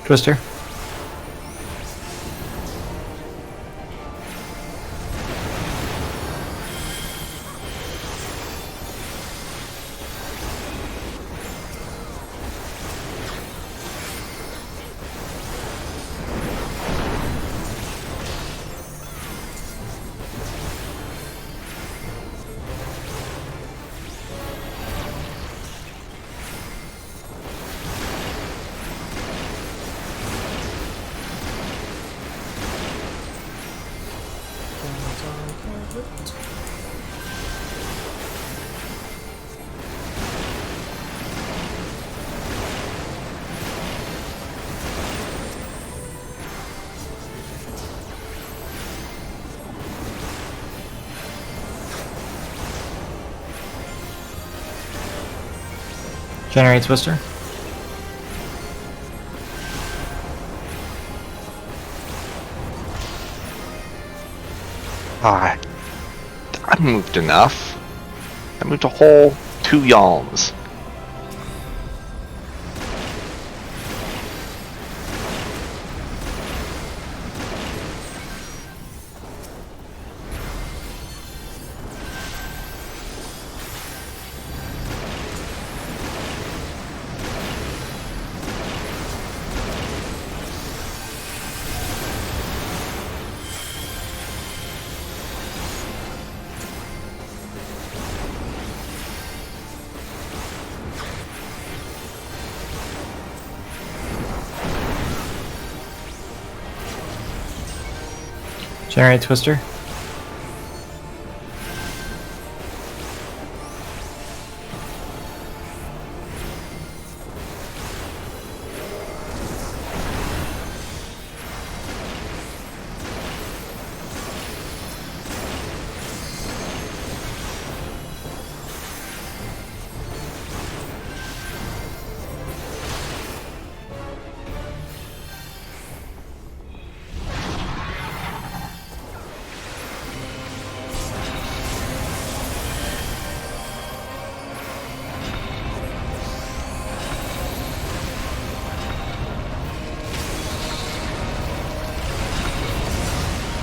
Twister. Generate Twister. I moved enough. I moved a whole 2 yalms. Generate Twister.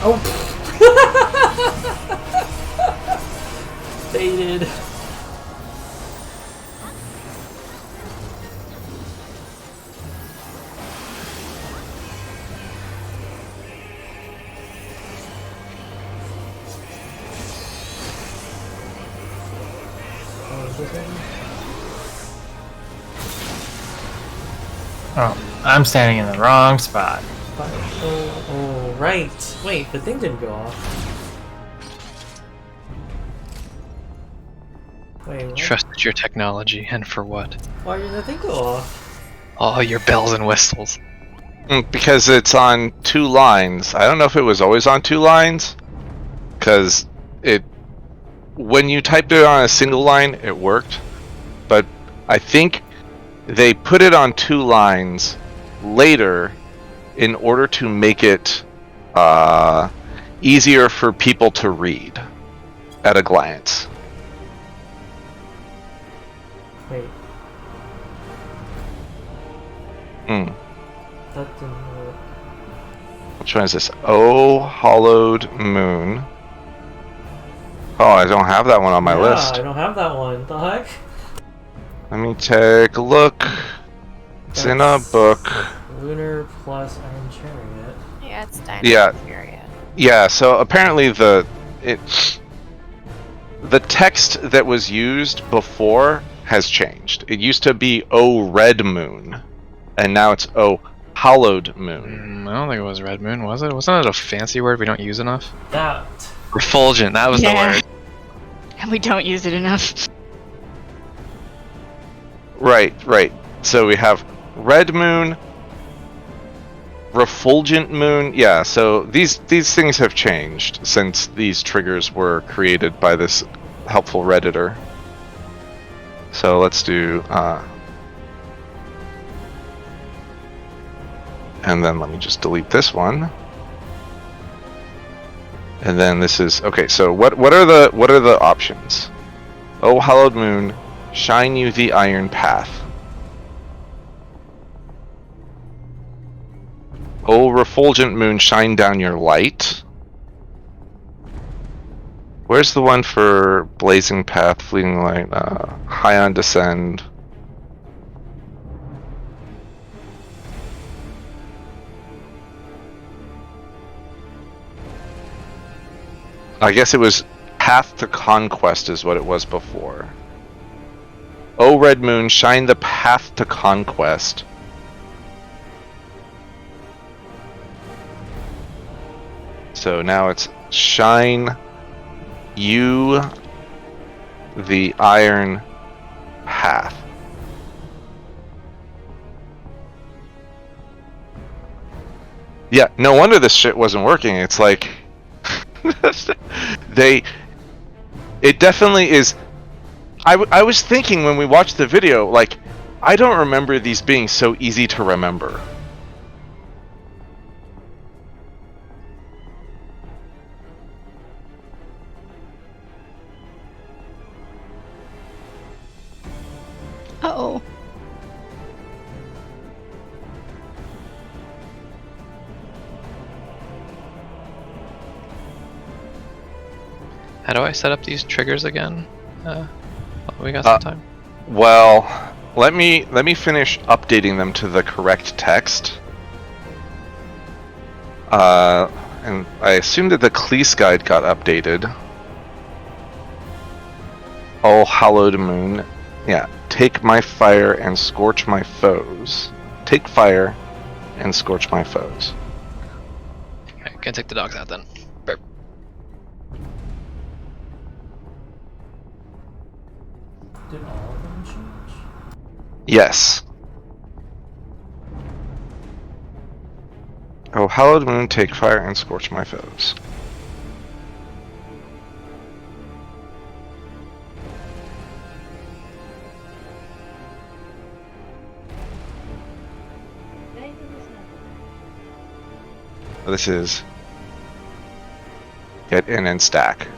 Oh! Baited. Oh, I'm standing in the wrong spot. Oh, right. Wait, the thing didn't go off. Wait, what? Trusted your technology, and for what? Why did the thing go off? All your bells and whistles. Because it's on 2 lines. I don't know if it was always on 2 lines. Because when you typed it on a single line, it worked. But I think they put it on 2 lines later in order to make it easier for people to read at a glance. Wait, Mm. that didn't work. Which one is this? Oh, Hollowed Moon. Oh, I don't have that one on my Yeah, list. I don't have that one. The heck? Let me take a look. It's in a That's book. Lunar plus Iron Chariot. Yeah, it's Dynamic Yeah. Period. Yeah, so apparently the text that was used before has changed. It used to be "Oh Red Moon," and now it's "Oh Hollowed Moon." I don't think it was Red Moon, was it? Wasn't it a fancy word we don't use enough? That. Refulgent, that was the Yeah. word. And we don't use it enough. Right. So we have Red Moon, Refulgent Moon. Yeah, so these things have changed since these triggers were created by this helpful Redditor. So let's do and then let me just delete this one. And then this is okay, so what are the options? Oh Hallowed Moon, shine you the iron path. Oh Refulgent Moon, shine down your light. Where's the one for blazing path, fleeting light, high on descend? I guess it was path to conquest is what it was before. Oh Red Moon, shine the path to conquest. So now it's shine you the iron path. Yeah, no wonder this shit wasn't working. It's like it definitely is. I was thinking when we watched the video, like, I don't remember these being so easy to remember. Uh-oh. How do I set up these triggers again? We got some time. Well, let me finish updating them to the correct text. And I assume that the Cleese guide got updated. Oh, hallowed moon. Yeah. Take my fire and scorch my foes. Take fire and scorch my foes. Okay, can take the dogs out then. Burp. Did all of them change? Yes. Oh, hallowed moon, take fire and scorch my foes. This is get in and stack.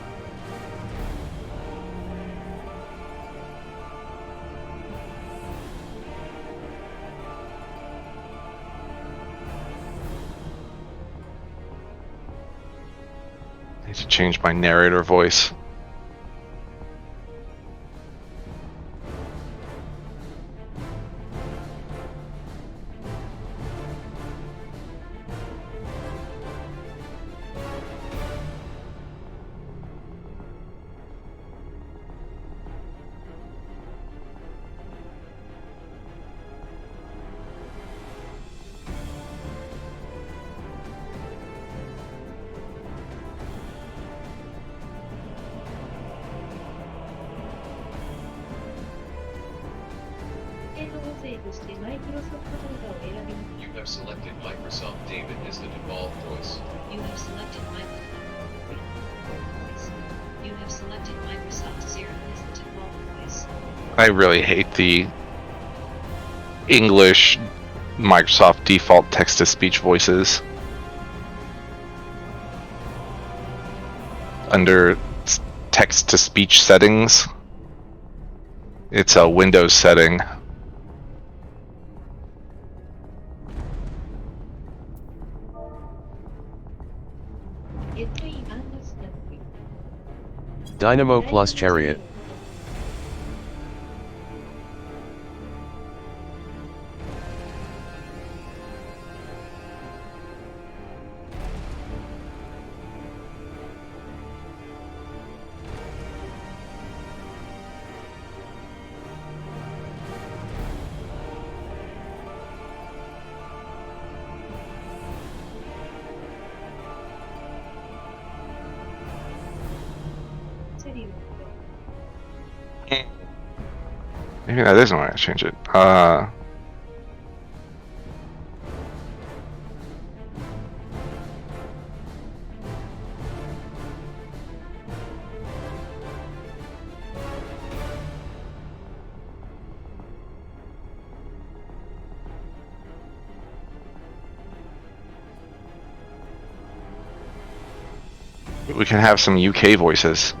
I need to change my narrator voice. You have selected Microsoft David as the default voice. You have selected Microsoft Zero as the default voice. I really hate the English Microsoft default text-to-speech voices. Under text-to-speech settings, it's a Windows setting. Dynamo plus Chariot. Maybe that isn't why I change it. We can have some UK voices.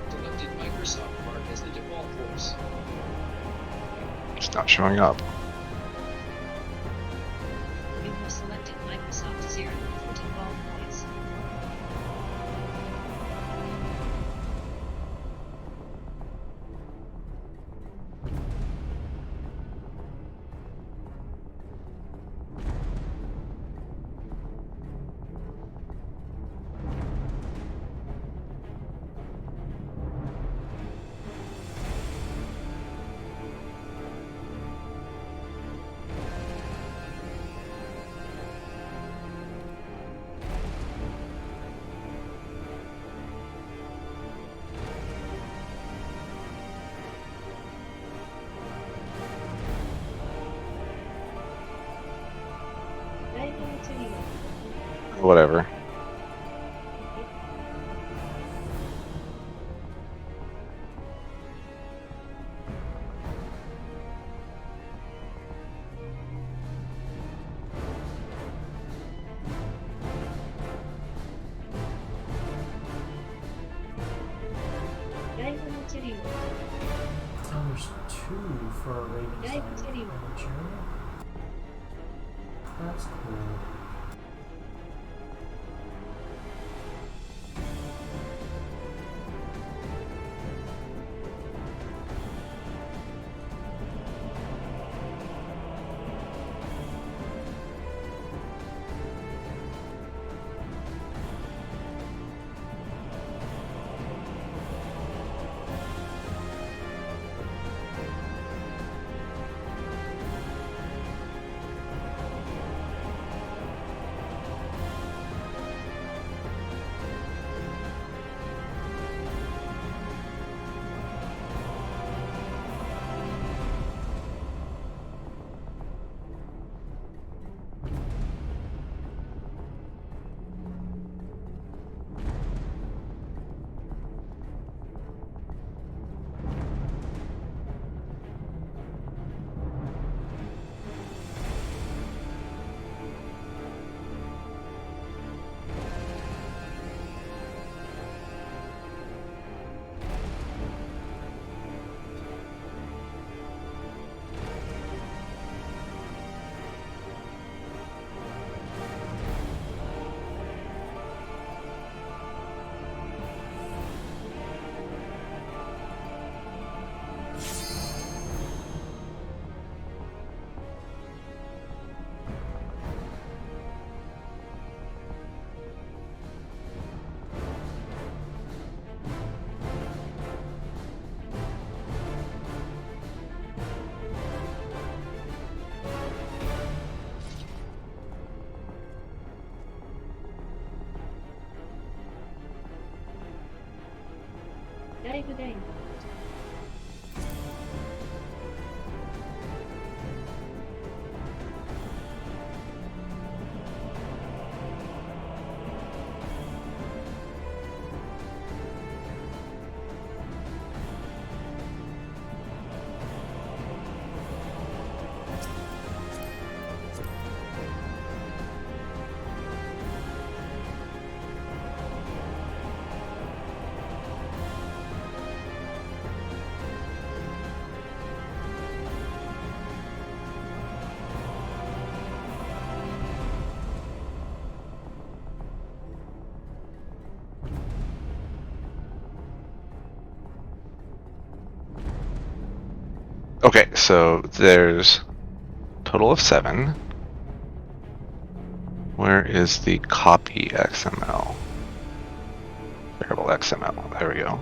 Selected Microsoft Mark as the default voice. It's not showing up. You have selected Microsoft Zero as the default voice. Whatever. Oh, there's 2 for a Raven Sign Archer. That's cool. Okay, so there's total of 7. Where is the copy XML? Variable XML. There we go.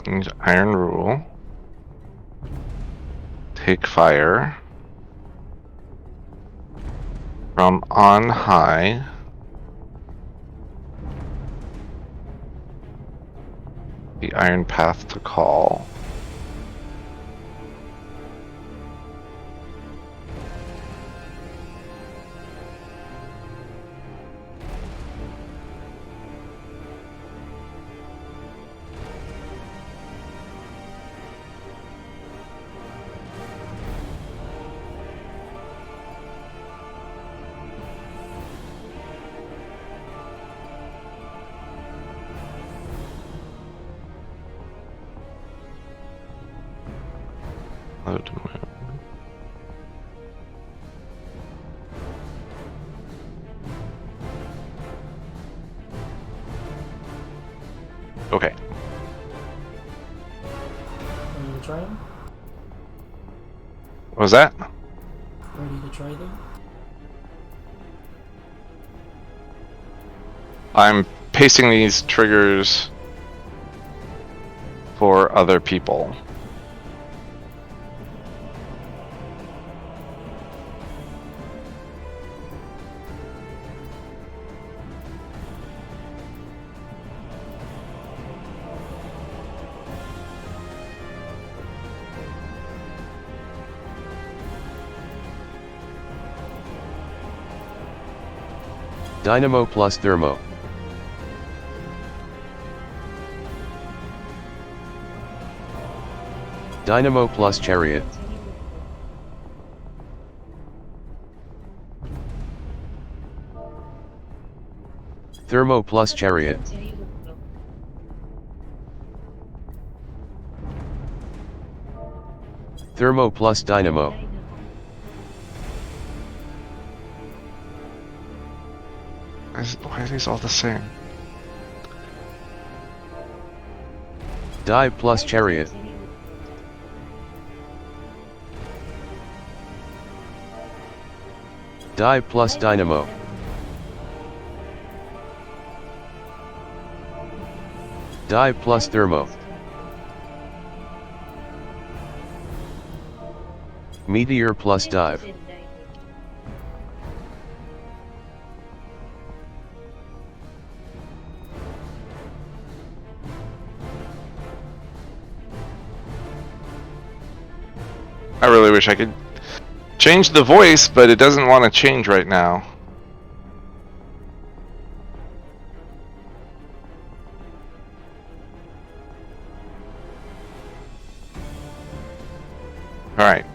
Use Iron Rule. Take fire. From on high. The Iron Path to call. Load to move. Okay. Are you trying? What was that? Ready to try them? I'm pasting these triggers for other people. Dynamo plus Thermo. Dynamo plus Chariot. Thermo plus Chariot. Thermo plus Dynamo. Why are these all the same? Dive plus Chariot. Dive plus Dynamo. Dive plus Thermo. Meteor plus Dive. I really wish I could change the voice, but it doesn't want to change right now. Alright.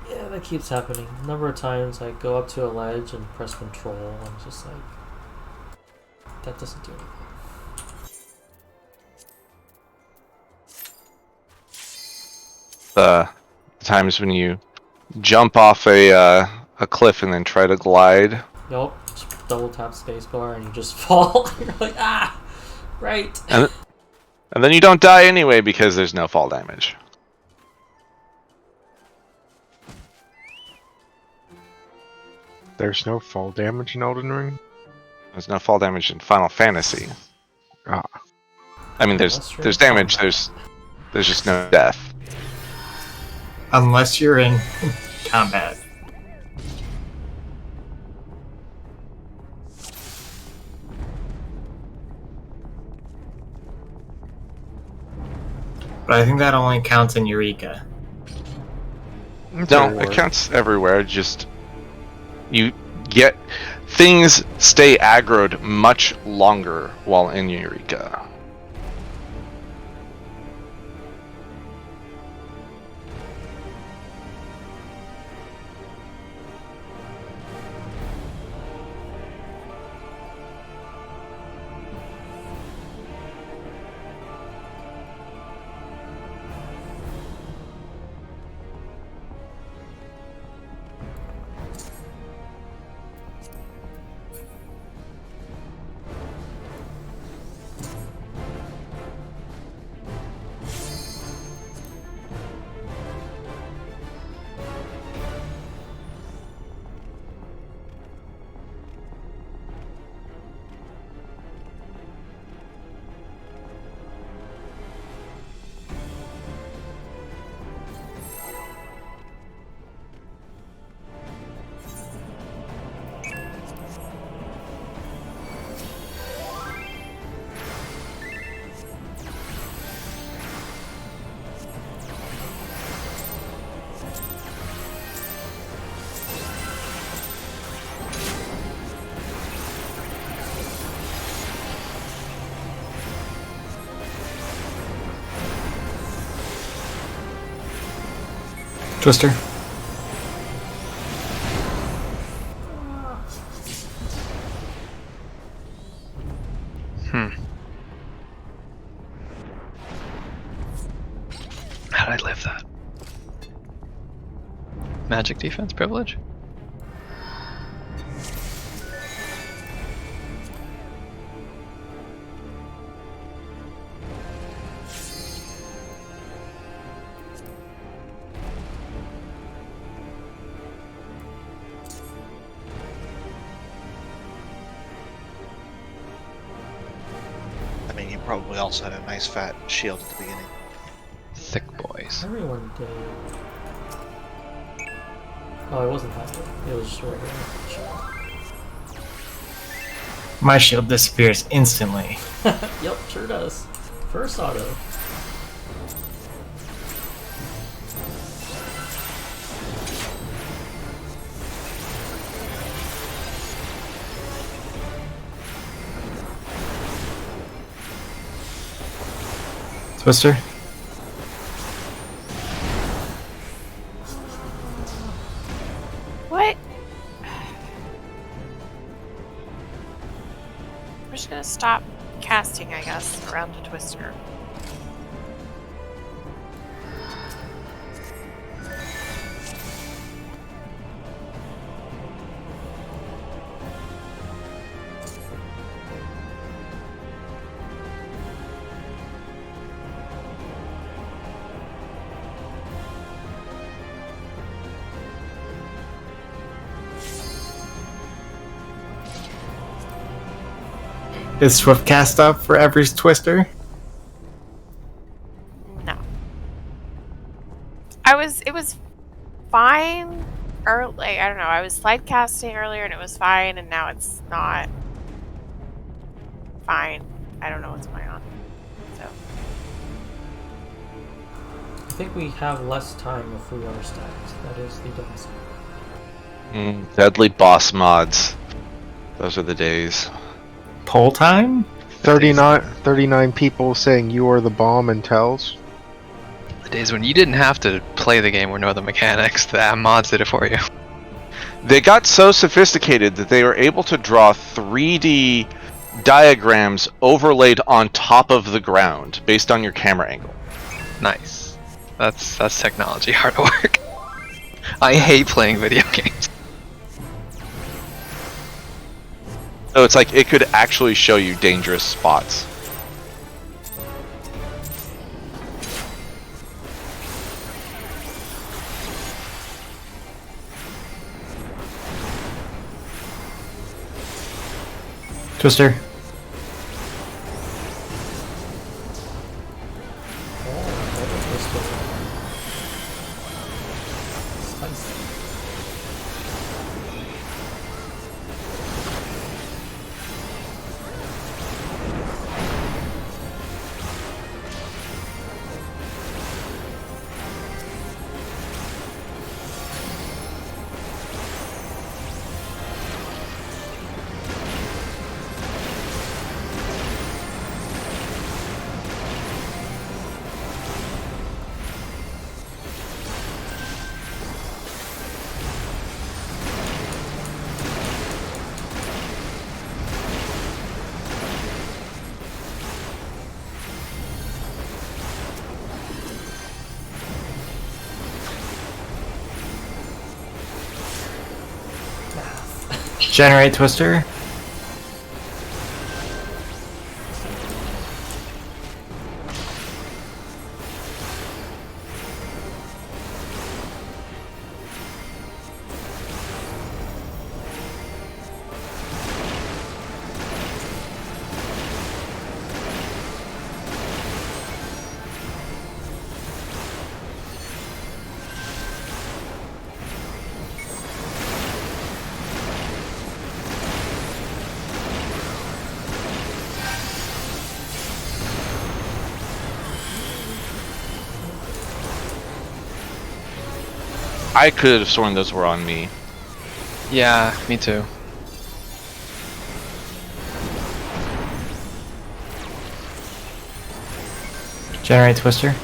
Yeah, that keeps happening. A number of times I go up to a ledge and press control, and I'm just like, that doesn't do anything. The times when you jump off a cliff and then try to glide. Yup, just double tap spacebar and you just fall. You're like, ah, right. And then you don't die anyway because there's no fall damage. There's no fall damage in Elden Ring? There's no fall damage in Final Fantasy. Ah. I mean, there's damage. There's just no death. Unless you're in combat. But I think that only counts in Eureka. No, it counts everywhere. Just you get things stay aggroed much longer while in Eureka. Twister. How'd I live that? Magic defense privilege? I mean, you probably also had a nice fat shield at the beginning. Thick boys. Everyone did. Oh, it wasn't that good. It was just regular. My shield disappears instantly. Yep, sure does. First auto. Twister. What? We're just gonna stop casting, I guess, around the Twister. Is Swift cast up for every Twister? No. It was fine early. I don't know. I was slide casting earlier and it was fine, and now it's not fine. I don't know what's going on. So. I think we have less time if we are stacked. That is the downside. Deadly boss mods. Those are the days. Poll time? 39 people saying you are the bomb and tells. The days when you didn't have to play the game or know the mechanics, the mods did it for you. They got so sophisticated that they were able to draw 3D diagrams overlaid on top of the ground based on your camera angle. Nice. That's technology hard at work. I hate playing video games. So it's like it could actually show you dangerous spots. Twister. Spicy. Generate Twister. I could have sworn those were on me. Yeah, me too. Generate Twister.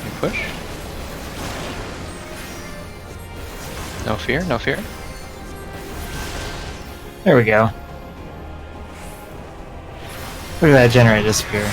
You push. No fear, no fear. There we go. Look at that generate disappear.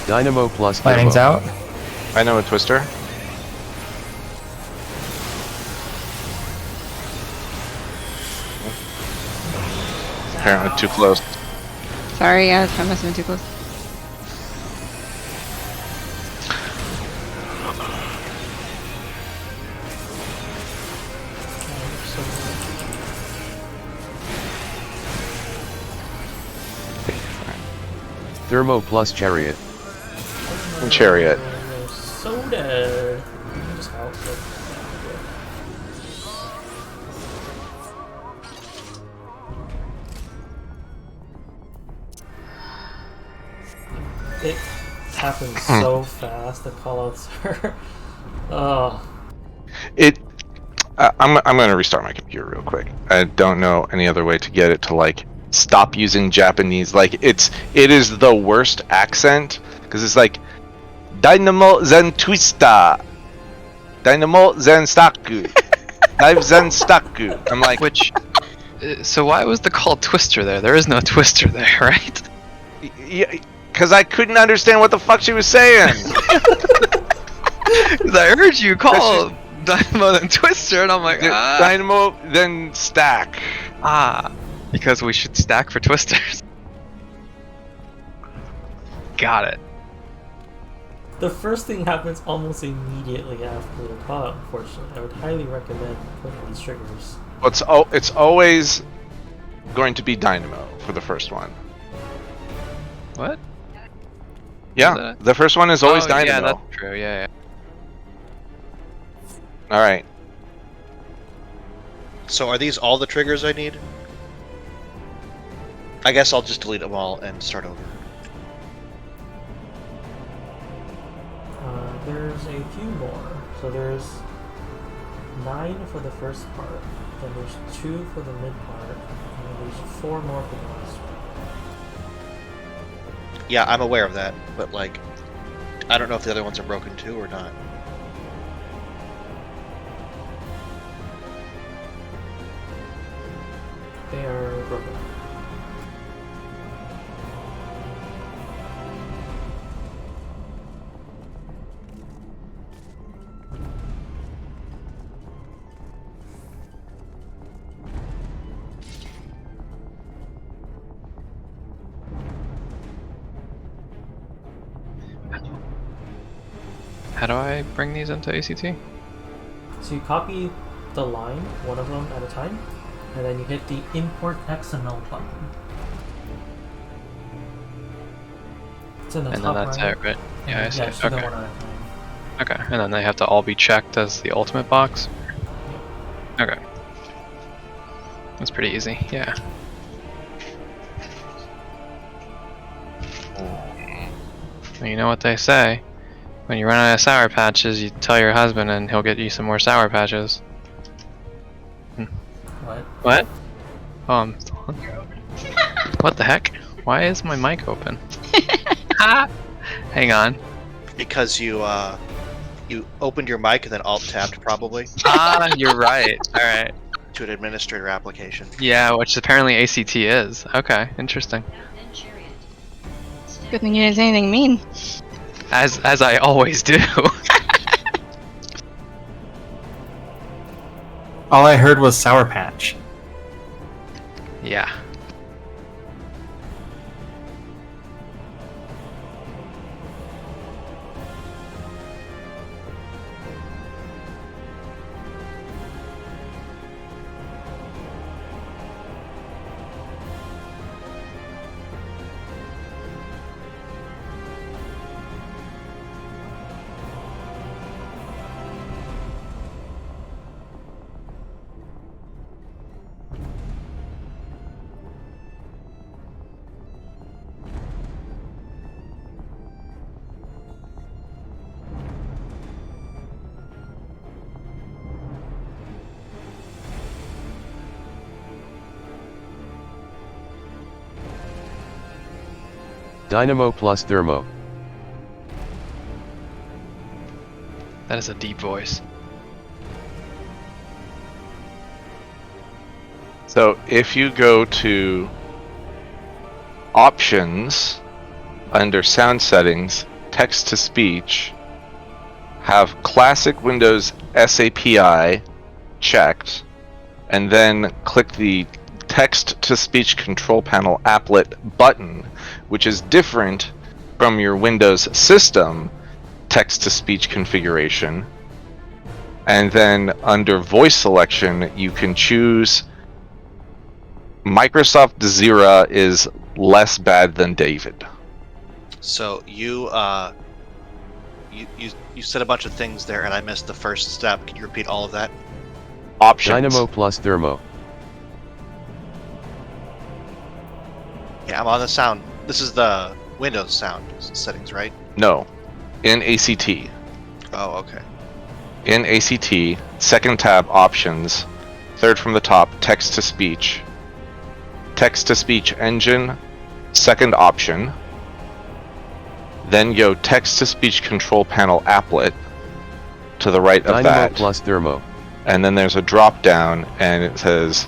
Dynamo plus Lightning's Thermo. out. I know a Twister. Apparently too close. Sorry, yeah, I must have been too close. Thermo plus Chariot. Chariot. Soda. Just out. It happens so fast. The callouts are. Oh. I'm gonna restart my computer real quick. I don't know any other way to get it to like stop using Japanese. Like it is the worst accent because it's like Dynamo Zen Twista, Dynamo Zen Staku, Dive Zen Staku. I'm like, Which, so why was the call Twister there? There is no Twister there, right? yeah, because I couldn't understand what the fuck she was saying. 'Cause I heard you call Dynamo then Twister, and I'm like, Dynamo then Stack. Because we should stack for Twisters. Got it. The first thing happens almost immediately after the callout, unfortunately. I would highly recommend putting these triggers. It's always going to be Dynamo for the first one. What? Yeah, the first one is always Dynamo. Yeah, that's true. Yeah. All right. So are these all the triggers I need? I guess I'll just delete them all and start over. There's a few more. So there's 9 for the first part, then there's 2 for the mid part, and then there's 4 more for the last part. Yeah, I'm aware of that, but like, I don't know if the other ones are broken too or not. They are broken. How do I bring these into ACT? So you copy the line, one of them at a time, and then you hit the import XML button. It's in the And top then that's right. it, right? Yeah, I see. Just do them Okay. one at a time. Okay, and then they have to all be checked as the ultimate box? Okay. That's pretty easy, yeah. Well, you know what they say. When you run out of Sour Patches, you tell your husband and he'll get you some more Sour Patches. What? What? Oh, I'm still on. What the heck? Why is my mic open? Ha! Hang on. Because you opened your mic and then alt tabbed probably Ah, you're right. Alright. to an administrator application. Yeah, which apparently ACT is. Okay, interesting. Then Chariot. Good thing you didn't say anything mean. As I always do. All I heard was Sour Patch. Yeah. Dynamo plus Thermo. That is a deep voice. So if you go to Options under Sound Settings, Text to Speech, have Classic Windows SAPI checked, and then click the Text to Speech Control Panel Applet button, which is different from your Windows system text to speech configuration. And then under voice selection, you can choose Microsoft Zira is less bad than David. So you said a bunch of things there, and I missed the first step. Can you repeat all of that? Options. Dynamo plus Thermo. Yeah, I'm on the sound. This is the Windows sound settings, right? No. In ACT. Oh, okay. In ACT, second tab, Options. Third from the top, Text to Speech. Text to Speech Engine, second option. Then go Text to Speech Control Panel Applet to the right of Dynamo that. plus Thermo. And then there's a drop down and it says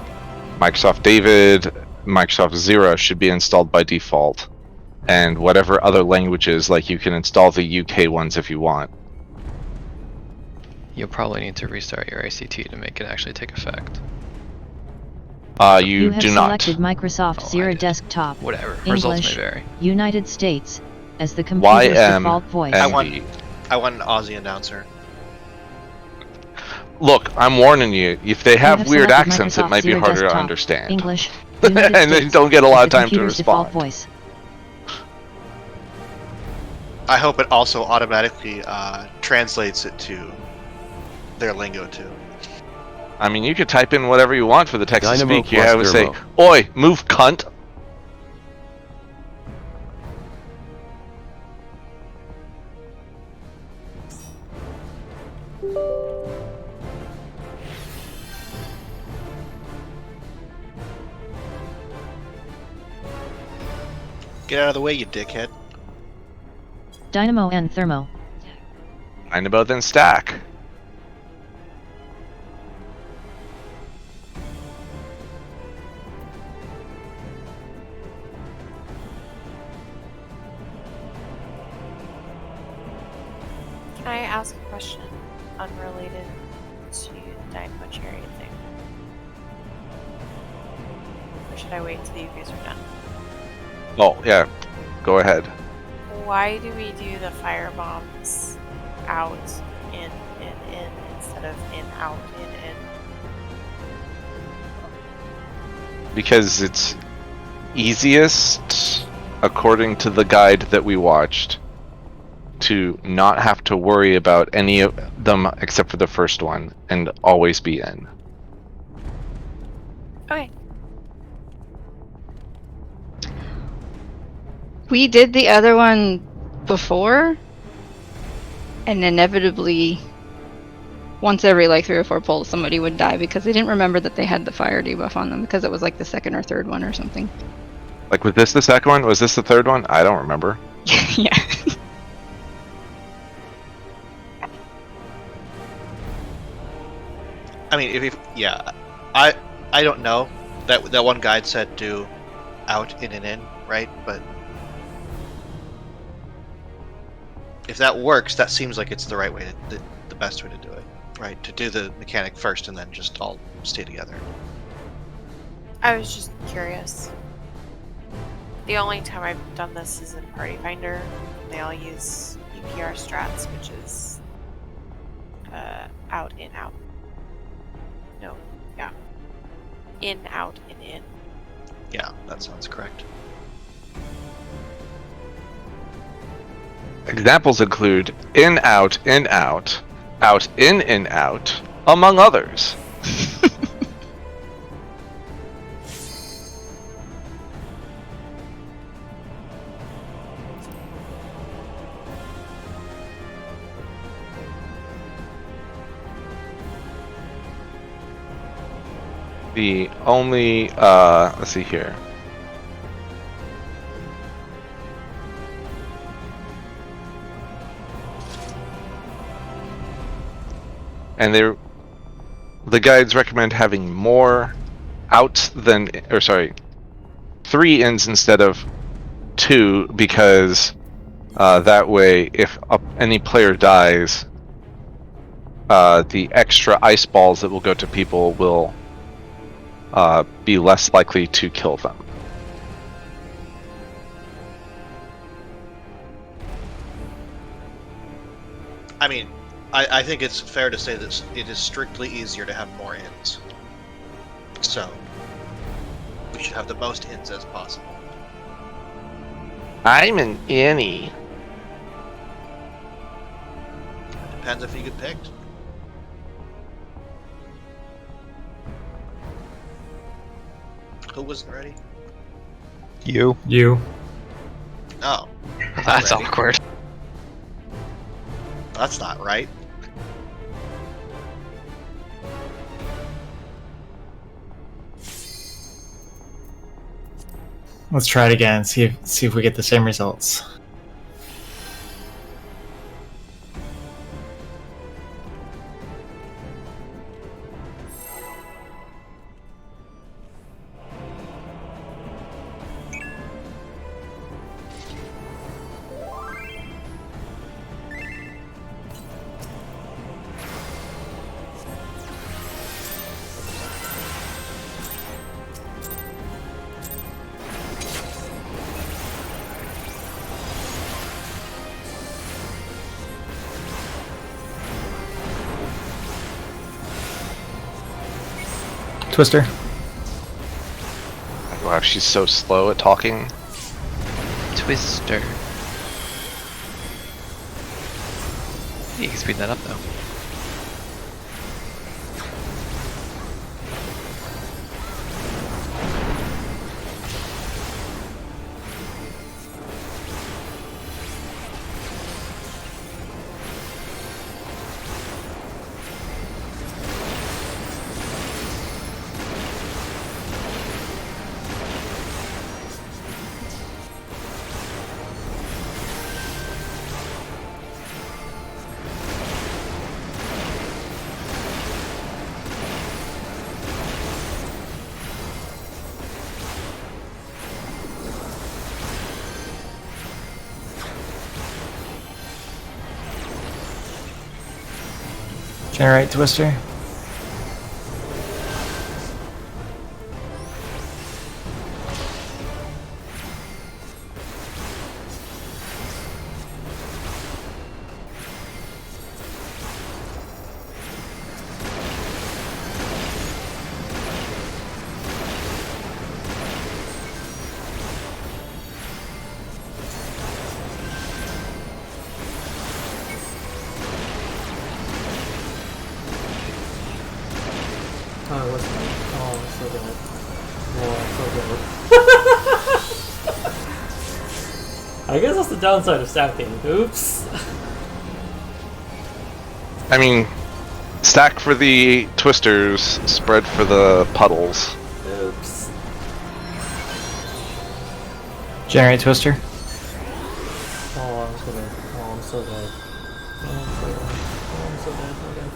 Microsoft David, Microsoft Zira should be installed by default. And whatever other languages, like you can install the UK ones if you want. You'll probably need to restart your ACT to make it actually take effect. You have do not. selected Microsoft Oh, I Zira did. Desktop, Whatever. Results English, may vary. United States, as the computer's default voice. I want an Aussie announcer. Look, I'm warning you. If they have have weird selected accents, it Microsoft might be Zira harder to Desktop, understand. English, And United they States, don't get a lot as of the time to computer's default respond. voice. I hope it also automatically translates it to their lingo too. I mean, you could type in whatever you want for the text to Dynamo speak. You plus have to say, Thermo. "Oi, move, cunt." Get out of the way, you dickhead. Dynamo and Thermo. Dynamo then stack. Can I ask a question unrelated to the Dynamo Chariot thing? Or should I wait until you guys are done? Oh yeah, go ahead. Why do we do the fire bombs out, in, instead of in, out, in? Because it's easiest, according to the guide that we watched, to not have to worry about any of them except for the first one and always be in. Okay. We did the other one before, and inevitably, once every like 3 or 4 pulls, somebody would die because they didn't remember that they had the fire debuff on them because it was like the second or third one or something. Like, was this the second one? Was this the third one? I don't remember. Yeah. I mean, I don't know. That one guide said do out, in, and in, right? But if that works, that seems like it's the right way, the best way to do it, right? To do the mechanic first and then just all stay together. I was just curious. The only time I've done this is in Party Finder. They all use EPR strats, which is out, in, out. No, yeah. In, out, in. Yeah, that sounds correct. Examples include in, out, out, in, out, among others. The only, let's see here. And the guides recommend having more outs than, or sorry, 3 ins instead of 2, because that way, if any player dies, the extra ice balls that will go to people will be less likely to kill them. I mean, I think it's fair to say that it is strictly easier to have more ins. So, we should have the most ins as possible. I'm an innie. Depends if you get picked. Who wasn't ready? You. Oh. That's ready. awkward. That's not right. Let's try it again. See if we get the same results. Twister. Wow, she's so slow at talking. Twister. You can speed that up though. Generate Twister. Oh, what's that? Oh, so good. Oh, so good. I guess that's the downside of stacking. Oops. I mean, stack for the twisters, spread for the puddles. Oops. Generate twister. Oh, I'm so dead. Oh, I'm so dead. Oh, I'm so dead. Oh, I'm so dead. Okay.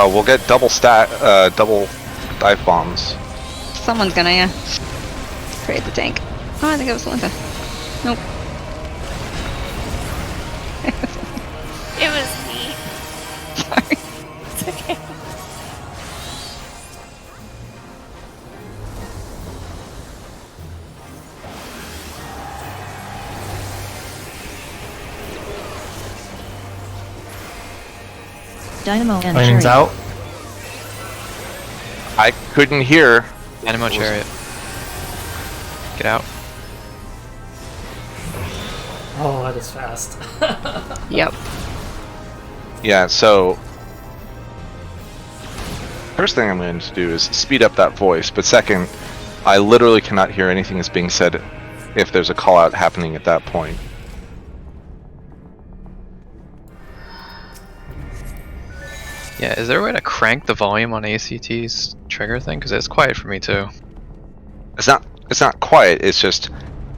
We'll get double dive bombs. Someone's gonna, yeah. Create the tank. Oh, I think it was Linda. Nope. It was me. Sorry. It's okay. Dynamo and Lightning's Chariot. out. I couldn't hear. Dynamo chariot. Get out. Oh, that is fast. Yep. Yeah, so first thing I'm going to do is speed up that voice, but second, I literally cannot hear anything that's being said if there's a call out happening at that point. Yeah, is there a way to crank the volume on ACT's trigger thing? Because it's quiet for me too. It's not quiet, it's just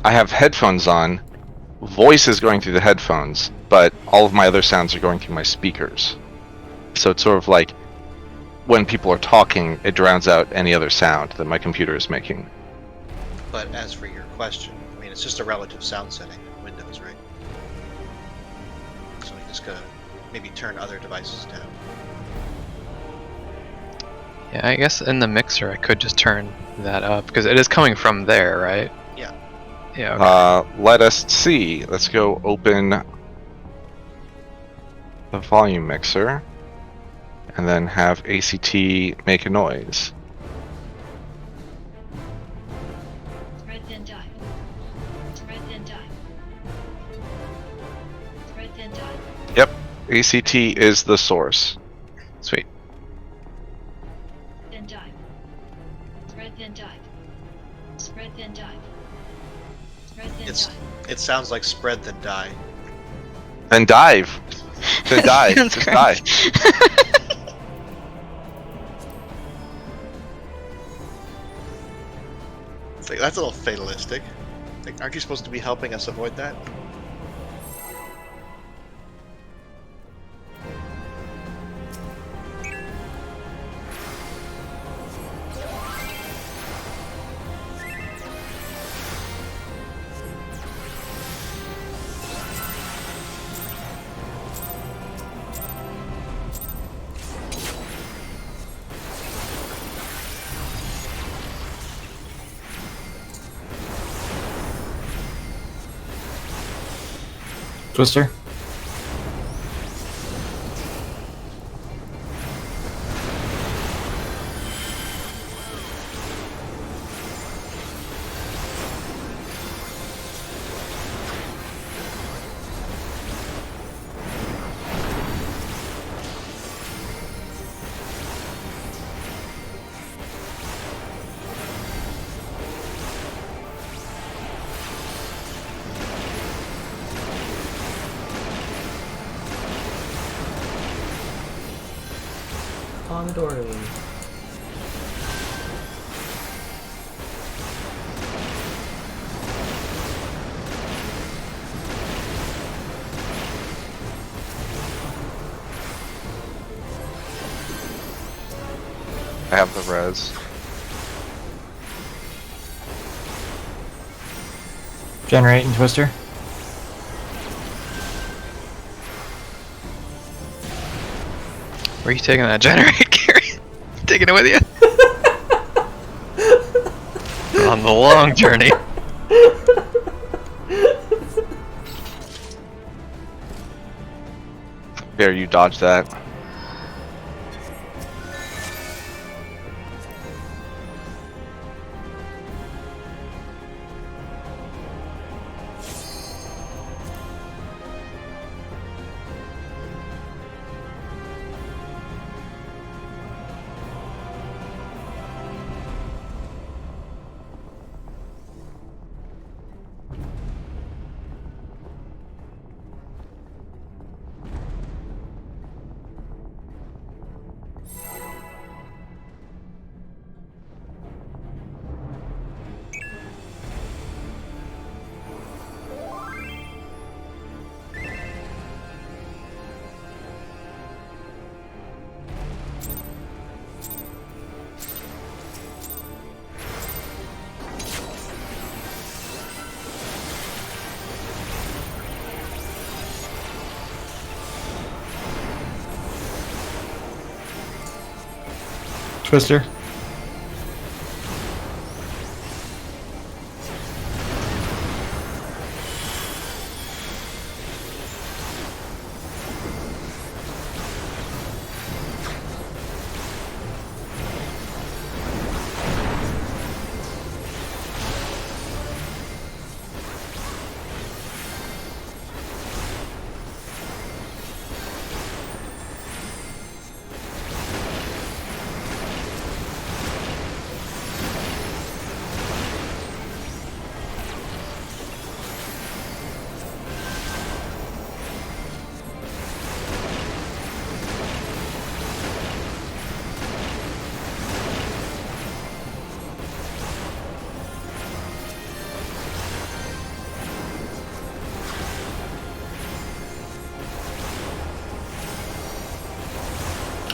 I have headphones on, voice is going through the headphones, but all of my other sounds are going through my speakers. So it's sort of like when people are talking, it drowns out any other sound that my computer is making. But as for your question, I mean, it's just a relative sound setting in Windows, right? So you just gotta maybe turn other devices down. Yeah, I guess in the mixer I could just turn that up because it is coming from there, right? Yeah. Yeah. Okay. Let us see. Let's go open the volume mixer and then have ACT make a noise. Spread then dive. Spread then dive. Spread then dive. Yep, ACT is the source. Sweet. Then dive. Spread then dive. Spread then dive. Spread then dive. It sounds like spread then die. Then dive. Then dive. Sounds Just great. dive. It's like, that's a little fatalistic. Like, aren't you supposed to be helping us avoid that? Twister. Pomodoro. I have the res. Generate and Twister. Where are you taking that generate, Gary? Taking it with you? On the long journey. There, you dodged that. Twister.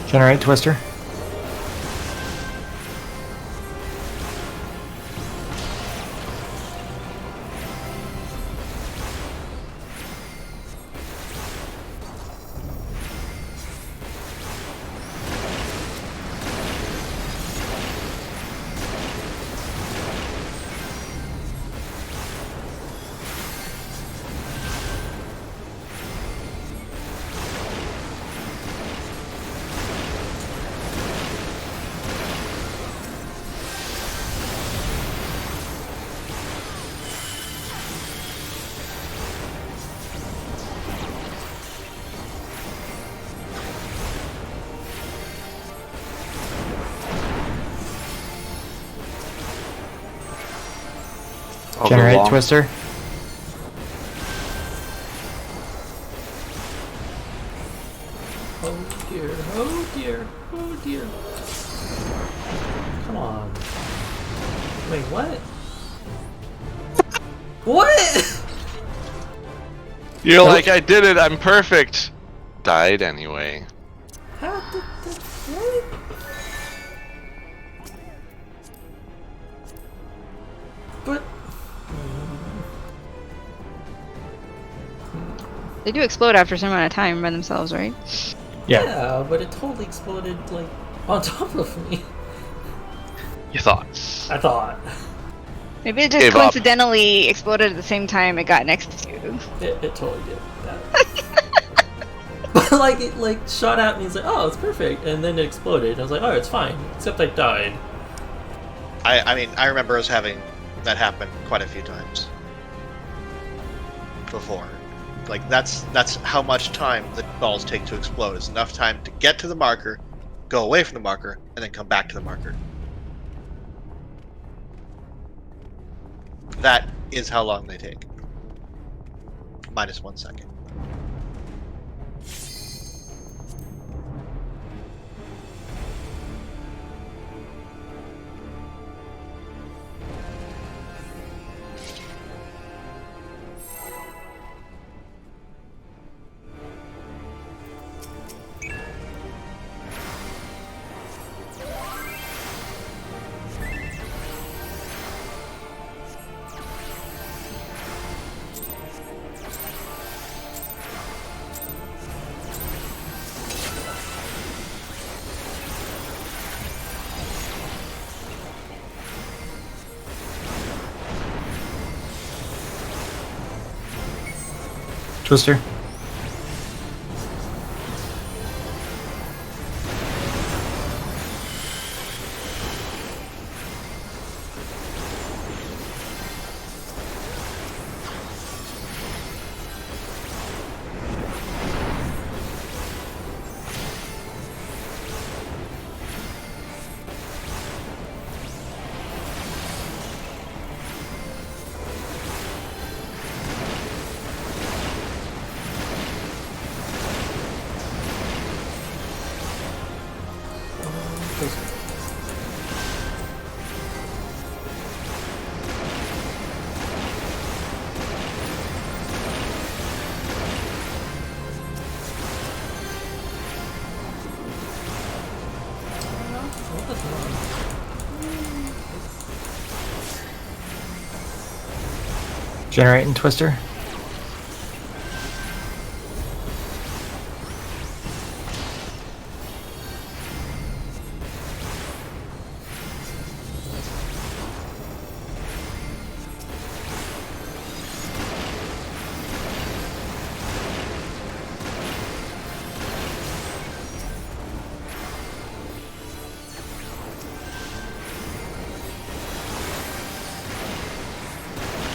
Generate Twister. I'll go Generate long. Twister. Oh dear, oh dear, oh dear. Come on. Wait, what? What? You're like, I did it, I'm perfect. Died anyway. How did this... What? But... They do explode after a certain amount of time by themselves, right? Yeah, but it totally exploded, like, on top of me. You thought. I thought. Maybe it just Gave up. coincidentally exploded at the same time it got next to you. It totally did that. But like it like shot at me and said, "Oh, it's perfect," and then it exploded. I was like, "Oh, it's fine," except I died. I mean, I remember us having that happen quite a few times before. Like that's how much time the balls take to explode. It's enough time to get to the marker, go away from the marker, and then come back to the marker. That is how long they take. Minus 1 second. Twister. Generating Twister.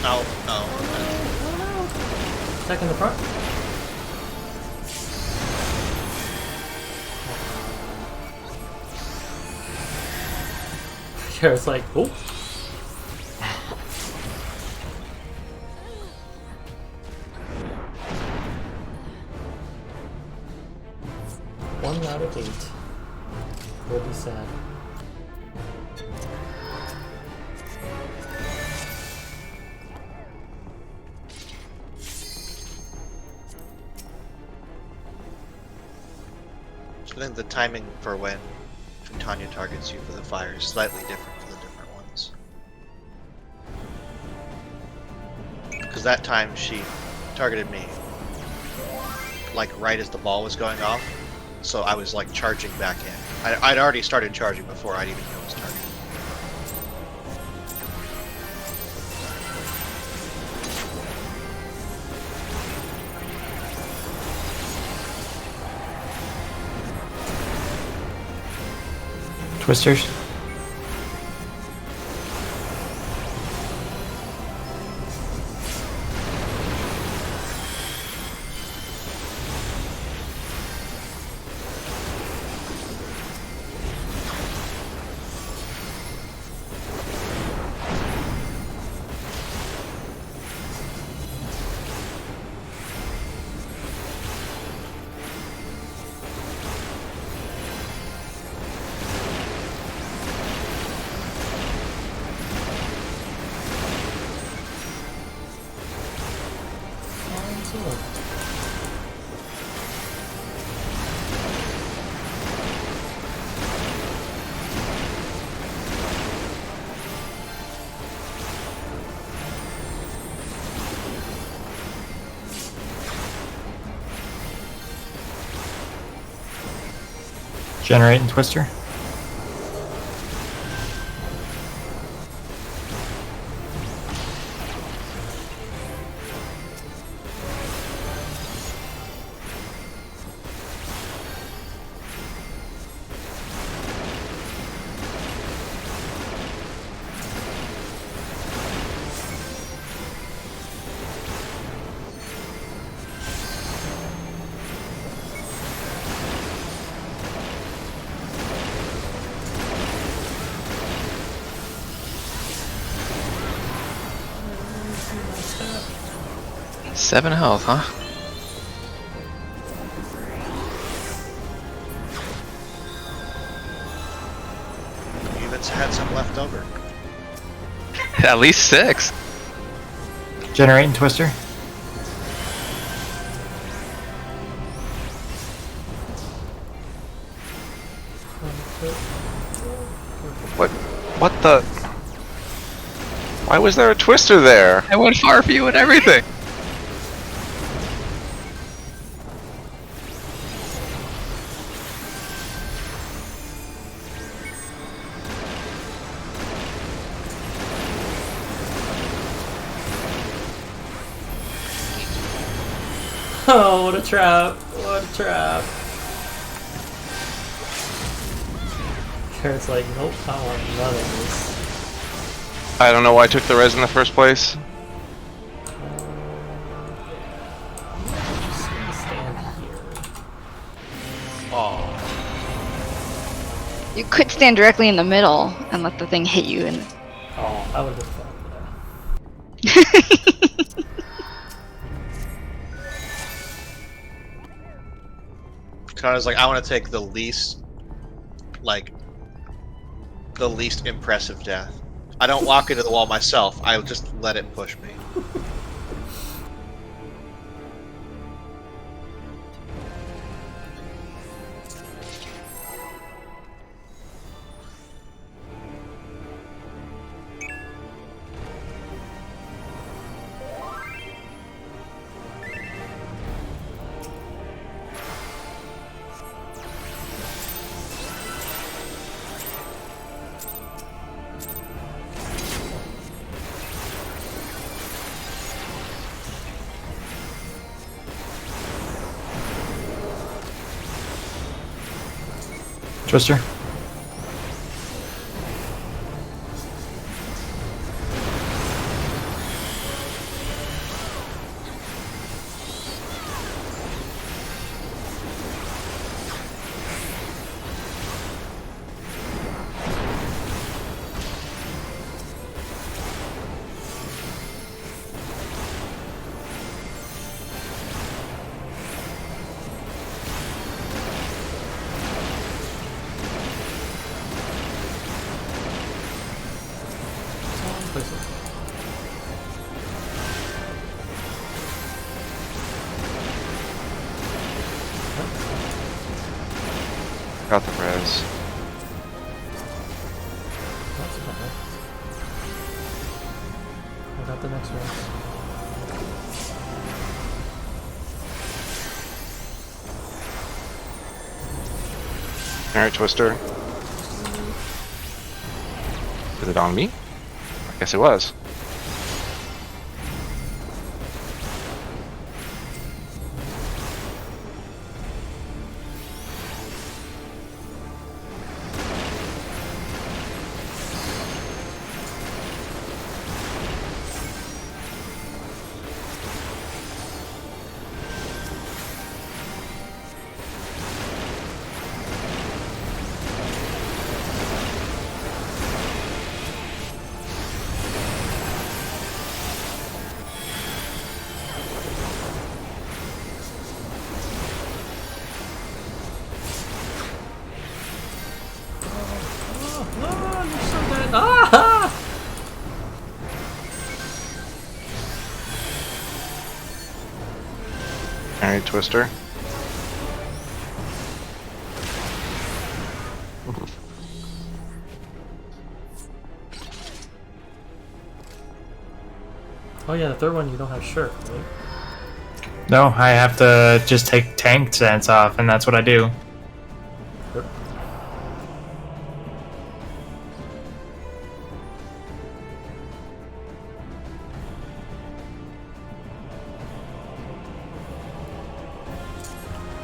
Oh, oh. Attack in the front. Kara's like, oh. One out of 8. Will be sad. So I think the timing for when Tanya targets you for the fire is slightly different for the different ones. Because that time she targeted me like right as the ball was going off, so I was like charging back in. I'd already started charging before I'd even know it was targeted. Twisters. Generating Twister. Seven health, huh? You even had some left over. At least 6. Generating Twister. What the? Why was there a Twister there? I went far for you and everything. Oh, what a trap! What a trap! Carrot's like, nope, I want none of this. I don't know why I took the res in the first place. Just gonna stand here. Oh. You could stand directly in the middle and let the thing hit you. And Oh, I would have fun. Connor's like, I want to take the least, the least impressive death. I don't walk into the wall myself. I'll just let it push me. Twister. Got the res. That's okay. I got the next one. Alright, Twister. Is it on me? I guess it was. Ah, you're so bad. Ah! Alright, Twister. Oh yeah, the third one you don't have shirt, right? No, I have to just take tank stance off, and that's what I do. Yep.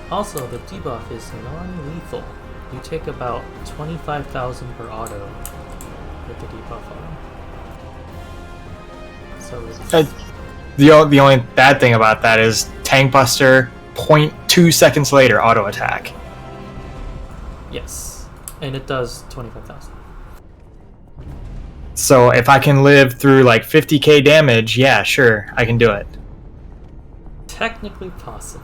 Also, the debuff is non-lethal. You take about 25,000 per auto with the debuff on. So it's... The only bad thing about that is Tank Buster, 0.2 seconds later, auto attack. Yes, and it does 25,000. So if I can live through like 50k damage, yeah, sure, I can do it. Technically possible.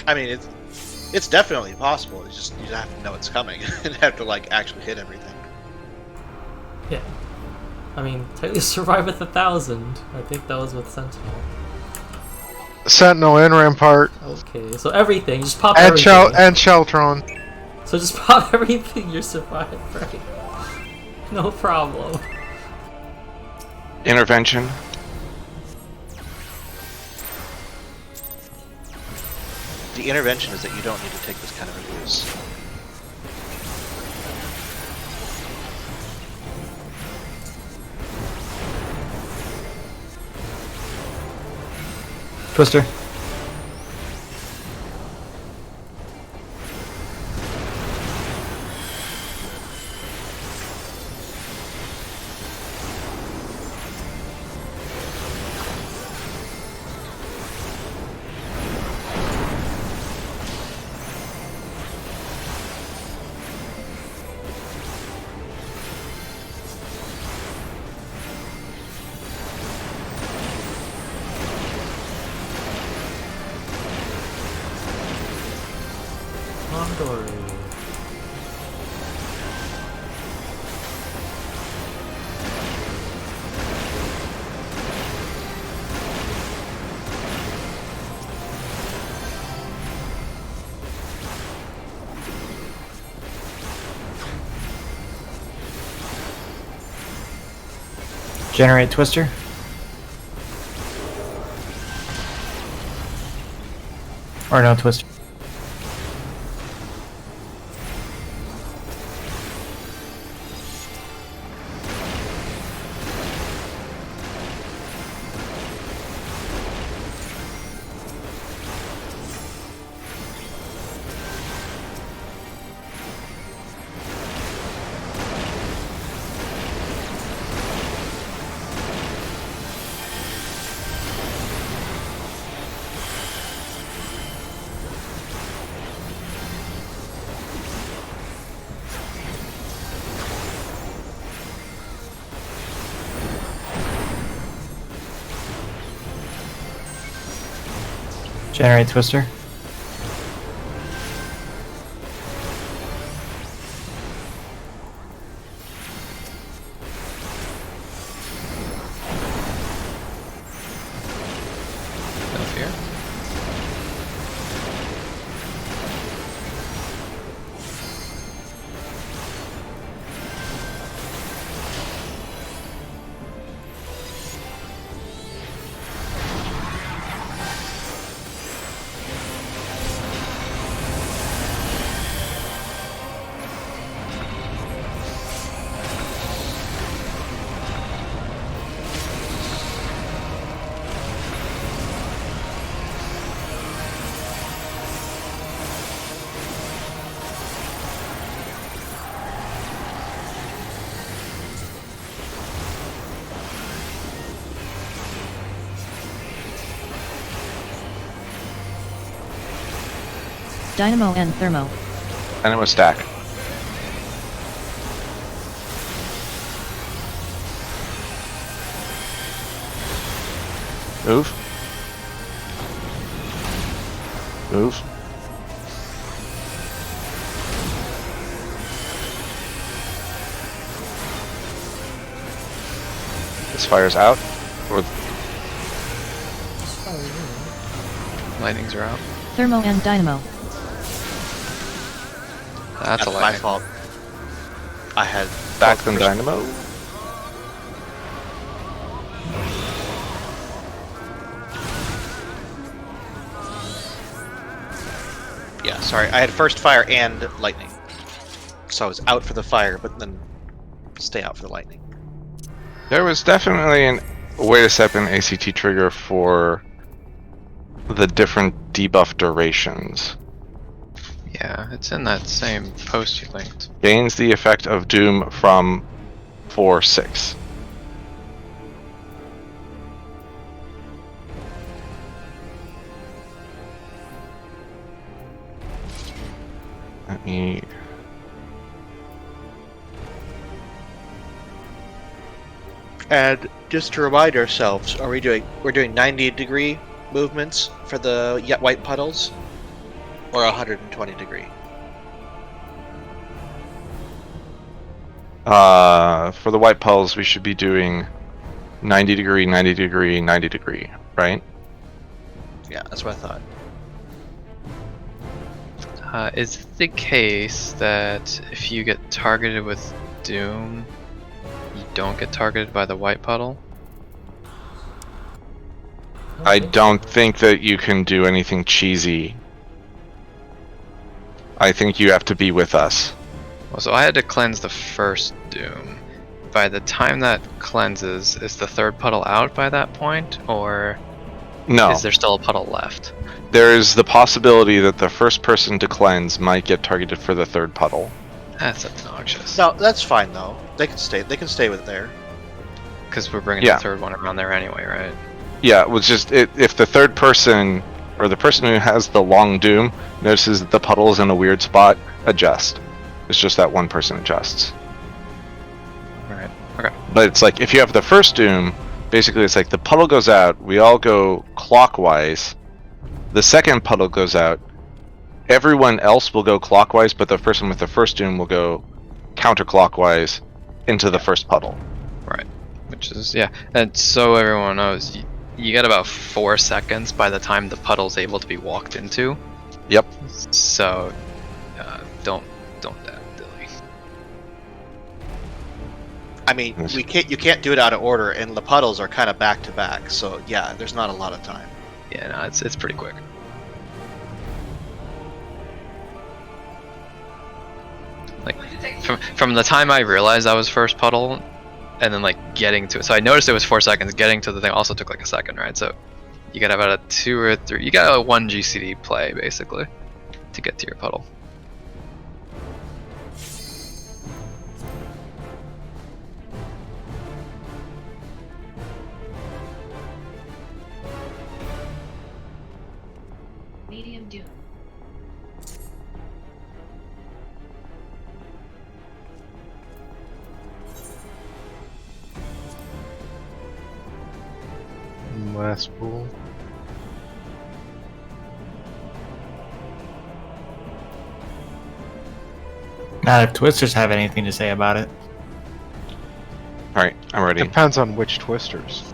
I mean, it's definitely possible. It's just you have to know it's coming and have to like actually hit everything. Yeah. I mean, technically surviveth 1,000. I think that was with Sentinel. Sentinel and Rampart. Okay, so everything. Just pop And everything. And Sheltron. So just pop everything, you're survived, right? No problem. Intervention. The intervention is that you don't need to take this kind of abuse. Twister. Condor. Generate Twister. Or no, Twister. Generate Twister. No fear. Dynamo and Thermo. Dynamo stack. Move. Move. This fire's out. Or Lightnings are out. Thermo and Dynamo. That's a my lightning. fault. I had back than Dynamo. Yeah, sorry. I had first fire and lightning. So I was out for the fire, but then stay out for the lightning. There was definitely a way to set up an ACT trigger for the different debuff durations. Yeah, it's in that same post you linked. Gains the effect of Doom from 4/6. Let me... And just to remind ourselves, we're doing 90-degree movements for the white puddles, or 120-degree? For the white pulse, we should be doing 90-degree, 90-degree, 90-degree, right? Yeah, that's what I thought. Is it the case that if you get targeted with Doom, you don't get targeted by the white puddle? I don't think that you can do anything cheesy. I think you have to be with us. Well, so I had to cleanse the first Doom. By the time that cleanses, is the third puddle out by that point, or No. Is there still a puddle left? There's the possibility that the first person to cleanse might get targeted for the third puddle. That's obnoxious. No, that's fine though. They can stay. They can stay with there. Because we're bringing Yeah. the third one around there anyway, right? Yeah, it was just if the third person or the person who has the long doom notices that the puddle is in a weird spot, adjust. It's just that one person adjusts. Alright. Okay. But it's like if you have the first doom, basically it's like the puddle goes out, we all go clockwise. The second puddle goes out, everyone else will go clockwise, but the person with the first doom will go counterclockwise into the first puddle. Right. Which is, yeah. And so everyone knows, you get about 4 seconds by the time the puddle's able to be walked into. Yep. So, don't dilly. I mean, you can't do it out of order, and the puddles are kind of back to back. So yeah, there's not a lot of time. Yeah, no, it's pretty quick. Like, from the time I realized I was first puddle, and then like getting to it. So I noticed it was 4 seconds. Getting to the thing also took like a second, right? So you got about a 2 or 3. You got a 1 GCD play basically to get to your puddle. Medium doom. Last pool. Not if Twisters have anything to say about it. Alright, I'm ready. Depends on which twisters.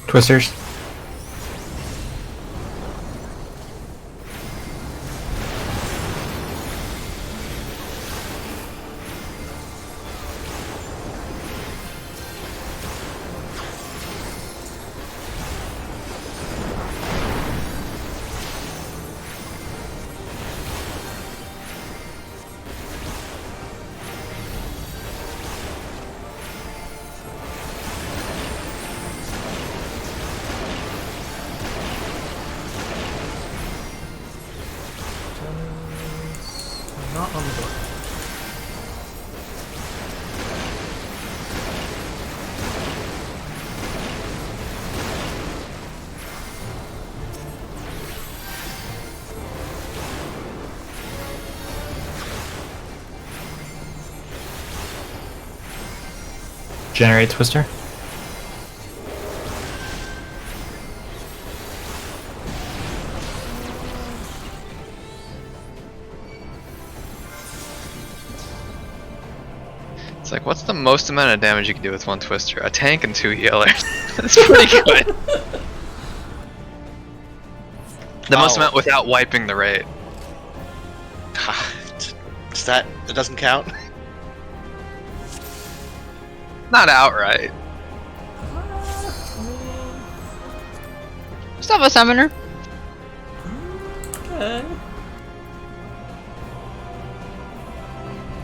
Twisters. Not on the board. Generate Twister. It's like, what's the most amount of damage you can do with 1 Twister? A tank and 2 healers. That's pretty good. The most amount without wiping the raid. Does that doesn't count? Not outright. Still have a summoner. Okay.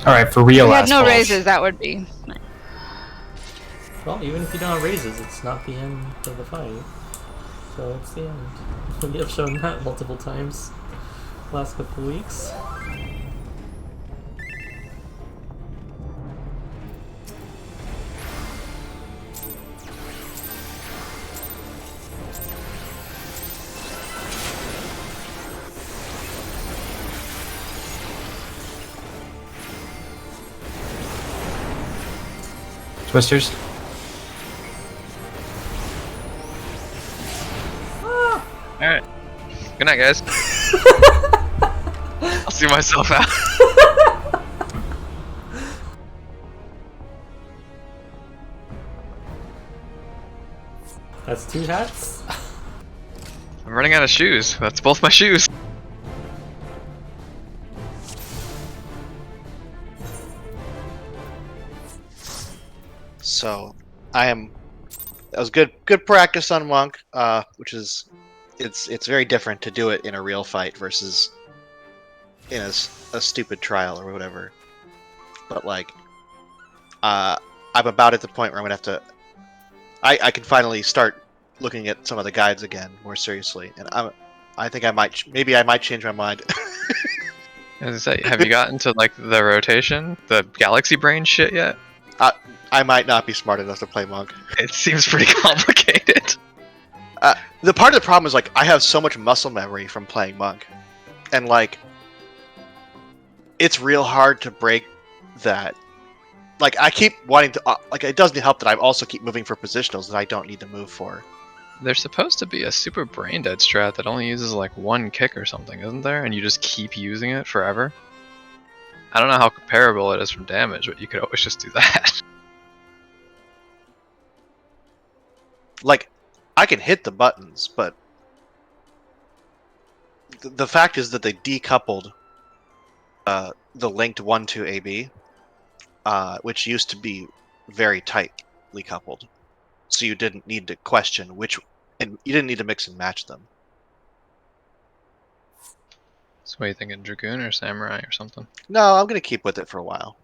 Alright, for If real we had last no balls. raises, that would be. Well, even if you don't have raises, it's not the end of the fight. So it's the end. We have shown that multiple times last couple weeks. Twisters. Alright. Good night, guys. I'll see myself out. That's 2 hats. I'm running out of shoes. That's both my shoes. So, that was good practice on Monk, which is, it's very different to do it in a real fight versus in a stupid trial or whatever. But like, I'm about at the point where I'm gonna have to, I can finally start looking at some of the guides again more seriously, and I think I might change my mind. As I say, have you gotten to like the rotation, the galaxy brain shit yet? I might not be smart enough to play Monk. It seems pretty complicated. The part of the problem is like I have so much muscle memory from playing Monk, and like it's real hard to break that. Like I keep wanting to, like it doesn't help that I also keep moving for positionals that I don't need to move for. There's supposed to be a super brain dead strat that only uses like one kick or something, isn't there? And you just keep using it forever. I don't know how comparable it is from damage, but you could always just do that. Like, I can hit the buttons, but the fact is that they decoupled the linked 1-2 AB, which used to be very tightly coupled. So you didn't need to question which, and you didn't need to mix and match them. So what are you thinking, Dragoon or Samurai or something? No, I'm going to keep with it for a while.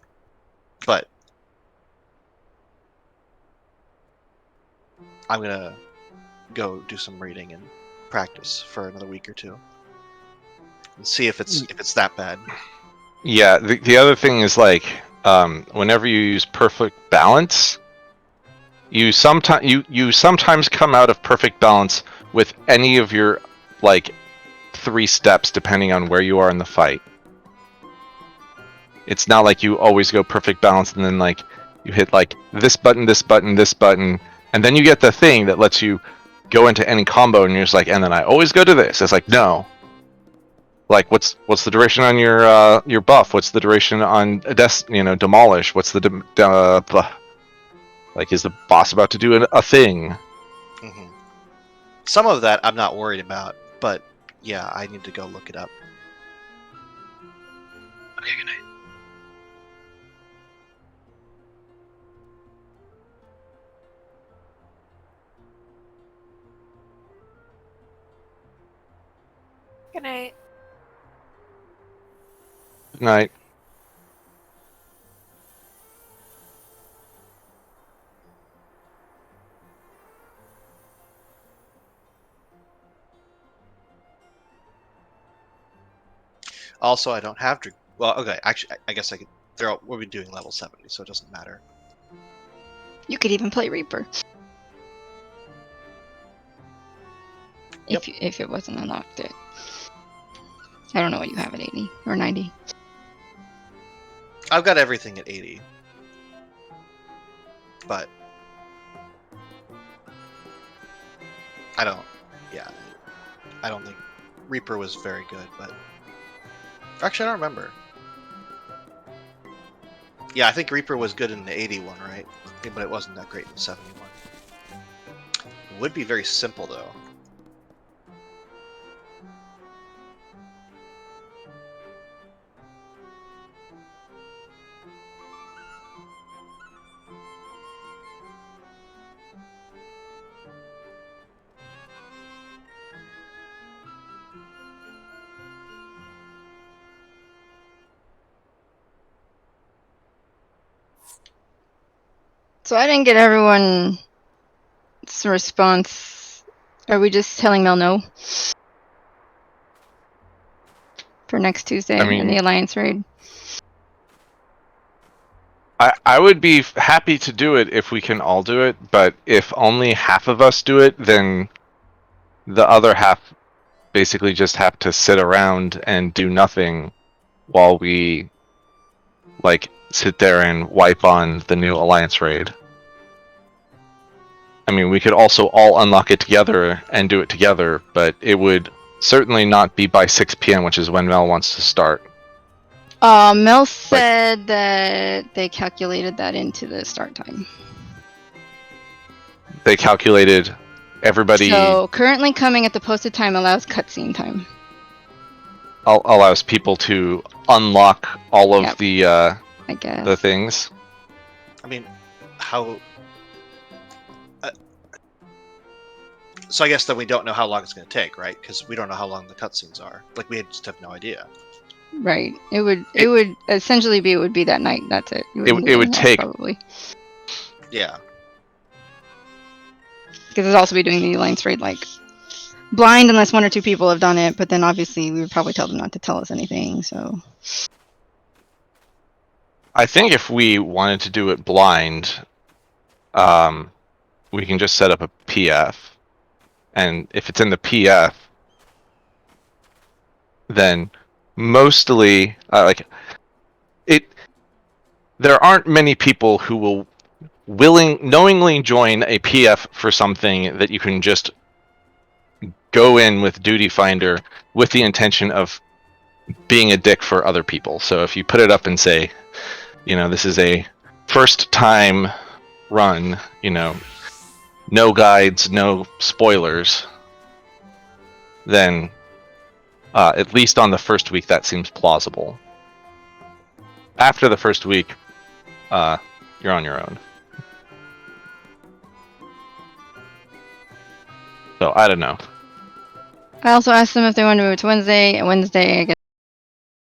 But I'm going to go do some reading and practice for another week or two. And see if it's that bad. Yeah, the other thing is like, whenever you use perfect balance, you sometimes come out of perfect balance with any of your like 3 steps depending on where you are in the fight. It's not like you always go perfect balance and then like you hit like this button, this button, this button, and then you get the thing that lets you go into any combo and you're just like, and then I always go to this. It's like, no. Like what's the duration on your buff? What's the duration on demolish? What's the like, is the boss about to do a thing? Mm-hmm. Some of that I'm not worried about, but yeah, I need to go look it up. Okay, good night. Good night. Good night. Also, I don't have to. Well, okay. Actually, I guess I could. We'll be doing level 70, so it doesn't matter. You could even play Reaper. Yep. If it wasn't unlocked it. I don't know what you have at 80 or 90. I've got everything at 80. But I don't think Reaper was very good, but actually I don't remember. Yeah, I think Reaper was good in the 81, right? But it wasn't that great in the 71. It would be very simple though. So I didn't get everyone's response. Are we just telling Mel no? For next Tuesday in the Alliance raid? I would be happy to do it if we can all do it, but if only half of us do it, then the other half basically just have to sit around and do nothing while we like sit there and wipe on the new Alliance raid. I mean, we could also all unlock it together and do it together, but it would certainly not be by 6 p.m., which is when Mel wants to start. Mel said that they calculated that into the start time. They calculated everybody So currently coming at the posted time allows cutscene time. allows people to unlock all of Yep. the I guess. the things. I mean, how? So I guess that we don't know how long it's going to take, right? Because we don't know how long the cutscenes are. Like we just have no idea. Right. It would essentially be that night. That's it. You wouldn't It do would anything else, take- probably, Yeah. because it's also be doing the alliance raid like blind unless one or two people have done it. But then obviously we would probably tell them not to tell us anything. So I think if we wanted to do it blind, we can just set up a PF, and if it's in the PF, then mostly like it. There aren't many people who will knowingly join a PF for something that you can just go in with Duty Finder with the intention of being a dick for other people. So if you put it up and say, this is a first time run, no guides, no spoilers, then at least on the first week that seems plausible. After the first week, you're on your own. So I don't know. I also asked them if they wanted to move it to Wednesday. And Wednesday, I guess